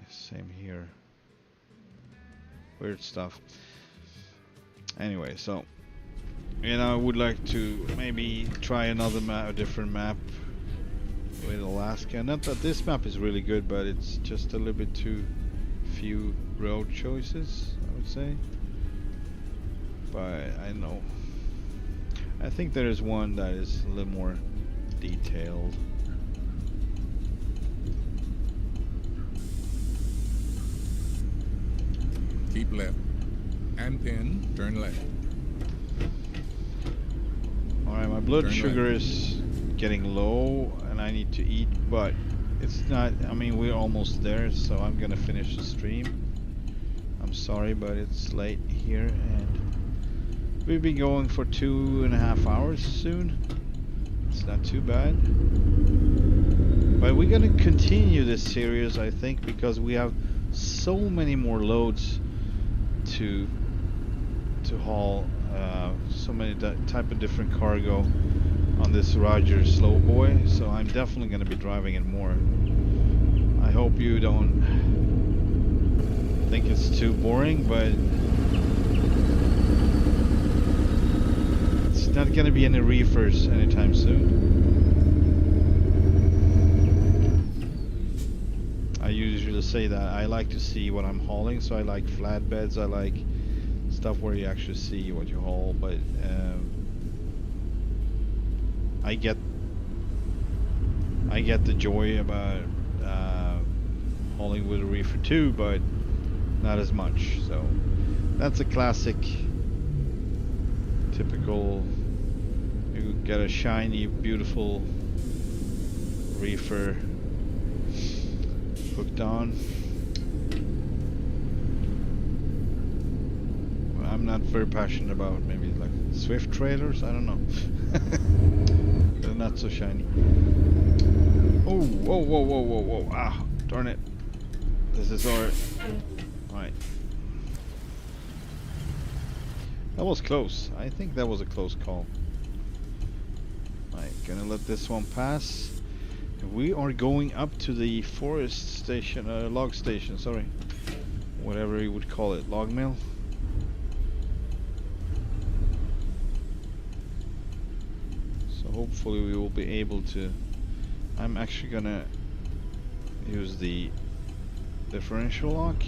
Same here. Weird stuff. Anyway, so I would like to maybe try another map, a different map with Alaska. Not that this map is really good, but it's just a little bit too few road choices, I would say. But I know. I think there is one that is a little more detailed. Keep left, and then turn left. Alright, my blood sugar is getting low and I need to eat, but it's not, I mean, we're almost there, so I'm gonna finish the stream. I'm sorry, but it's late here and we'll be going for 2.5 hours soon. It's not too bad. But we're gonna continue this series, I think, because we have so many more loads to haul, so many type of different cargo on this Rogers lowboy, so I'm definitely going to be driving it more. I hope you don't think it's too boring, but it's not going to be any reefers anytime soon. I usually say that I like to see what I'm hauling, so I like flatbeds, I like stuff where you actually see what you haul, but I get the joy about hauling with a reefer too, but not as much. So that's a classic, typical, you get a shiny, beautiful reefer hooked on. Well, I'm not very passionate about maybe like Swift trailers, I don't know. They're not so shiny. Oh, whoa, whoa, whoa, whoa, whoa, ah, darn it. This is our, right. That was close. I think that was a close call. Right, gonna let this one pass. We are going up to the forest station, log station, sorry. Whatever you would call it, log mill. So hopefully we will be able to, I'm actually gonna use the differential lock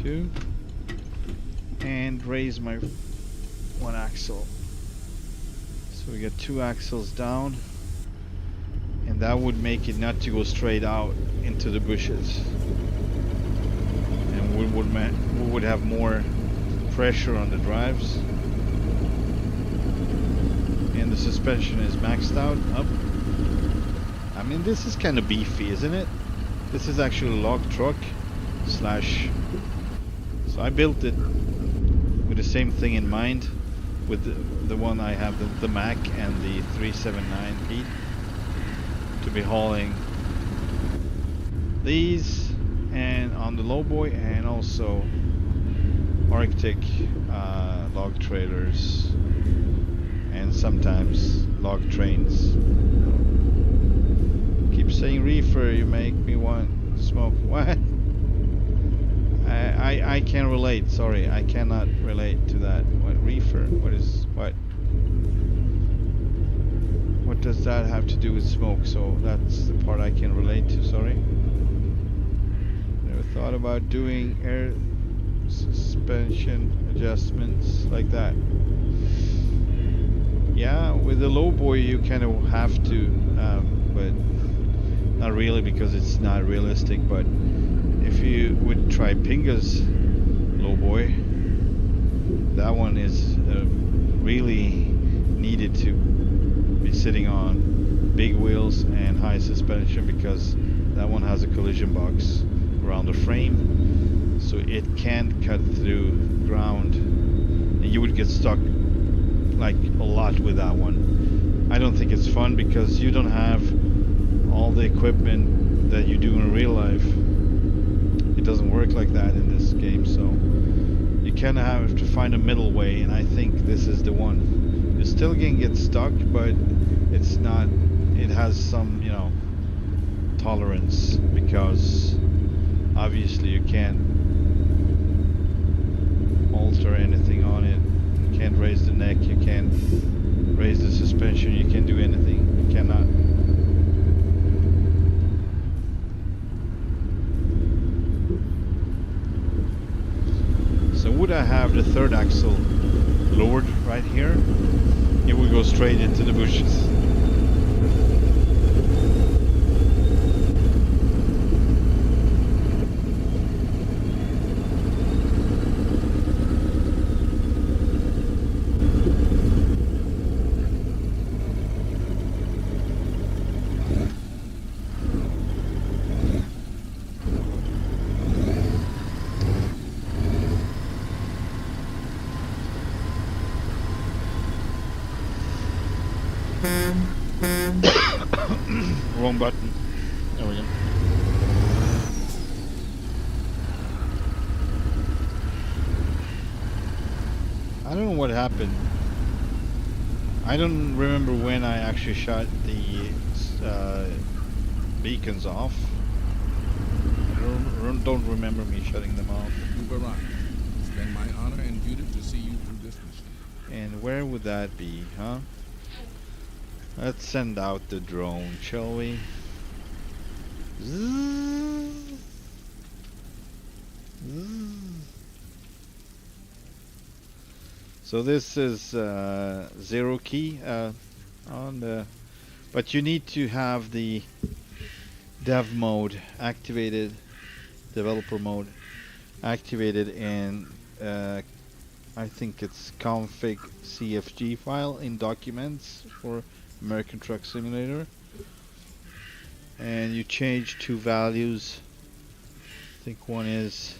too and raise my one axle. So we get two axles down. And that would make it not to go straight out into the bushes, and we would have more pressure on the drives, and the suspension is maxed out up. I mean, this is kind of beefy, isn't it? This is actually a log truck slash, so I built it with the same thing in mind, with the one I have, the Mac and the 379 Pete, to be hauling these and on the lowboy, and also Arctic log trailers and sometimes log trains. Keep saying reefer, you make me want smoke. What? I can't relate, sorry, I cannot relate to that. What reefer? What is what? What does that have to do with smoke? So that's the part I can relate to, sorry. Never thought about doing air suspension adjustments like that. Yeah, with the lowboy you kind of have to, but not really, because it's not realistic. But if you would try Pinga's lowboy, that one is really needed to be sitting on big wheels and high suspension, because that one has a collision box around the frame, so it can't cut through ground, and you would get stuck like a lot with that one. I don't think it's fun because you don't have all the equipment that you do in real life. It doesn't work like that in this game, so you kind of have to find a middle way, and I think this is the one. You still can get stuck, but it's not, it has some, you know, tolerance, because obviously you can't alter anything on it. You can't raise the neck, you can't raise the suspension, you can't do anything. You cannot. So would I have the third axle lowered right here, it would go straight into the bushes. Wrong button. There we go. I don't know what happened. I don't remember when I actually shut the beacons off. I don't remember me shutting them off. You've arrived. It's been my honor and duty to see you through this mission. And where would that be, huh? Let's send out the drone, shall we? Zzz. Zzz. So this is 0 key on the, but you need to have the dev mode activated, developer mode activated, and I think it's config CFG file in documents for American Truck Simulator, and you change 2 values. I think one is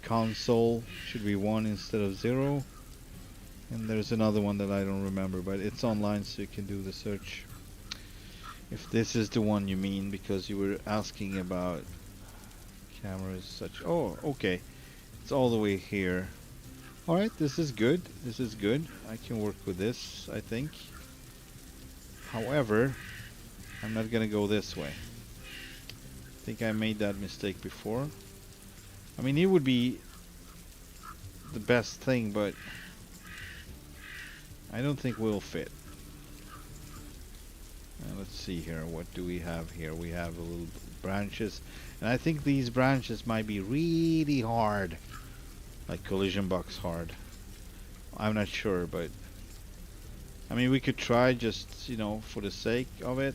console, should be 1 instead of 0, and there's another one that I don't remember, but it's online so you can do the search if this is the one you mean, because you were asking about cameras such. Oh, okay, it's all the way here. Alright, this is good. This is good. I can work with this, I think. However, I'm not gonna go this way. I think I made that mistake before. I mean, it would be the best thing, but I don't think we'll fit. Let's see here. What do we have here? We have a little branches, and I think these branches might be really hard, like collision box hard. I'm not sure, but I mean, we could try just, you know, for the sake of it.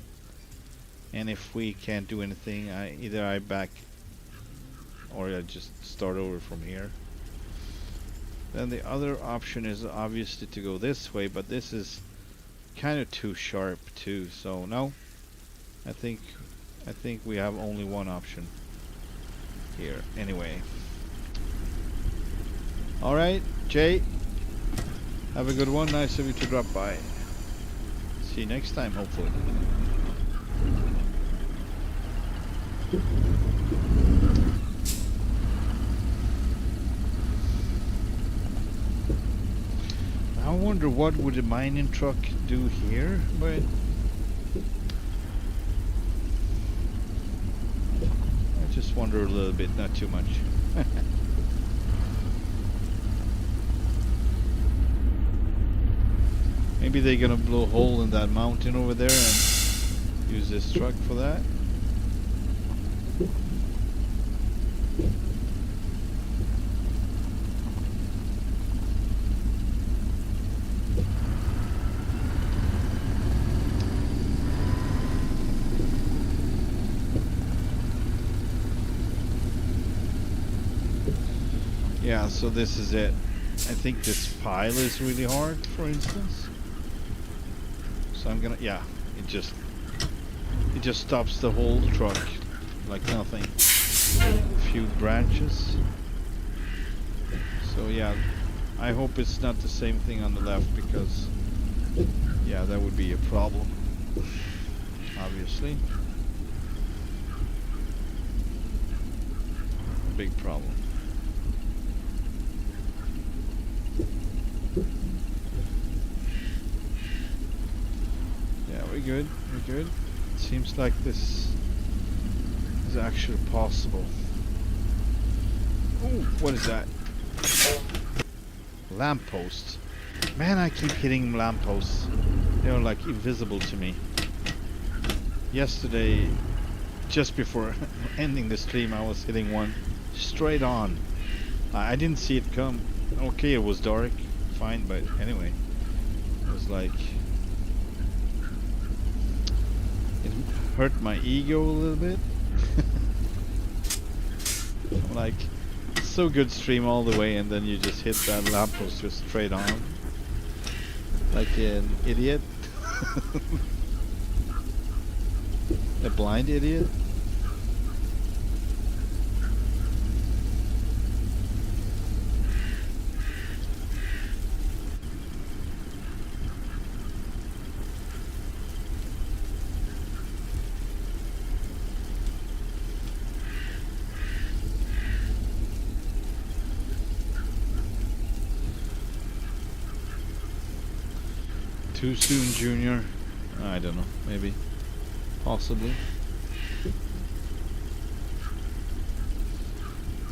And if we can't do anything, either I back or I just start over from here. Then the other option is obviously to go this way, but this is kind of too sharp too. So no, I think we have only one option here. Anyway, all right, Jay. Have a good one. Nice of you to drop by. See you next time, hopefully. I wonder what would a mining truck do here, but I just wonder a little bit, not too much. Maybe they're gonna blow a hole in that mountain over there and use this truck for that. Yeah, so this is it. I think this pile is really hard, for instance. So I'm gonna, yeah, it just stops the whole truck like nothing. A few branches. So yeah, I hope it's not the same thing on the left, because yeah, that would be a problem, obviously. Big problem. Yeah, we're good. We're good. It seems like this is actually possible. Oh, what is that? Lampposts. Man, I keep hitting lampposts. They're like invisible to me. Yesterday, just before ending the stream, I was hitting one straight on. I didn't see it come. Okay, it was dark. Fine, but anyway. It was like... it hurt my ego a little bit. I'm like, so good stream all the way, and then you just hit that lamppost just straight on. Like an idiot. A blind idiot. Too soon, Junior. I don't know. Maybe. Possibly.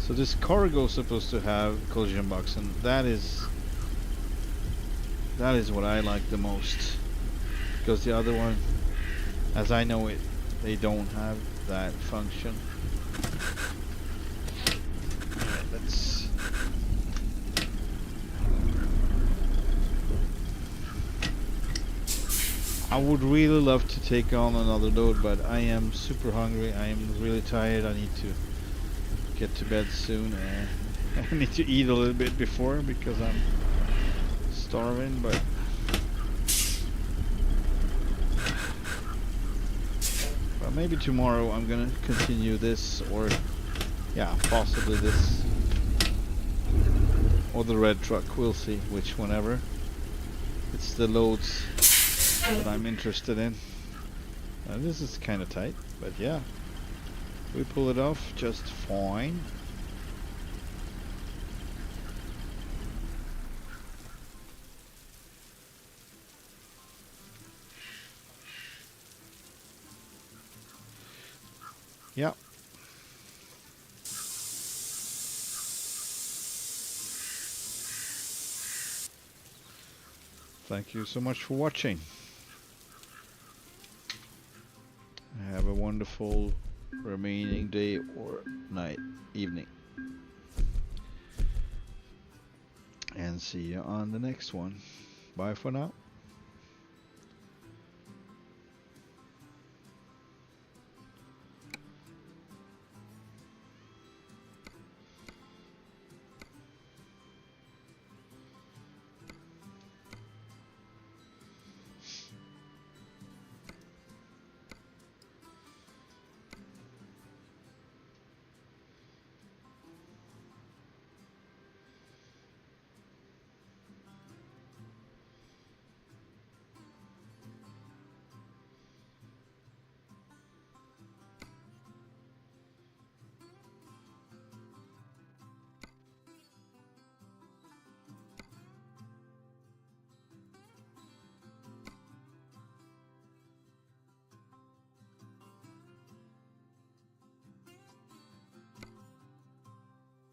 So this cargo is supposed to have collision box, and that is what I like the most. Because the other one, as I know it, they don't have that function. Alright, let's... I would really love to take on another load, but I am super hungry. I am really tired. I need to get to bed soon. I need to eat a little bit before because I'm starving, but maybe tomorrow I'm gonna continue this, or yeah, possibly this or the red truck. We'll see which whenever. It's the loads that I'm interested in. This is kind of tight, but yeah, we pull it off just fine. Yeah. Thank you so much for watching. Have a wonderful remaining day or night, evening. And see you on the next one. Bye for now.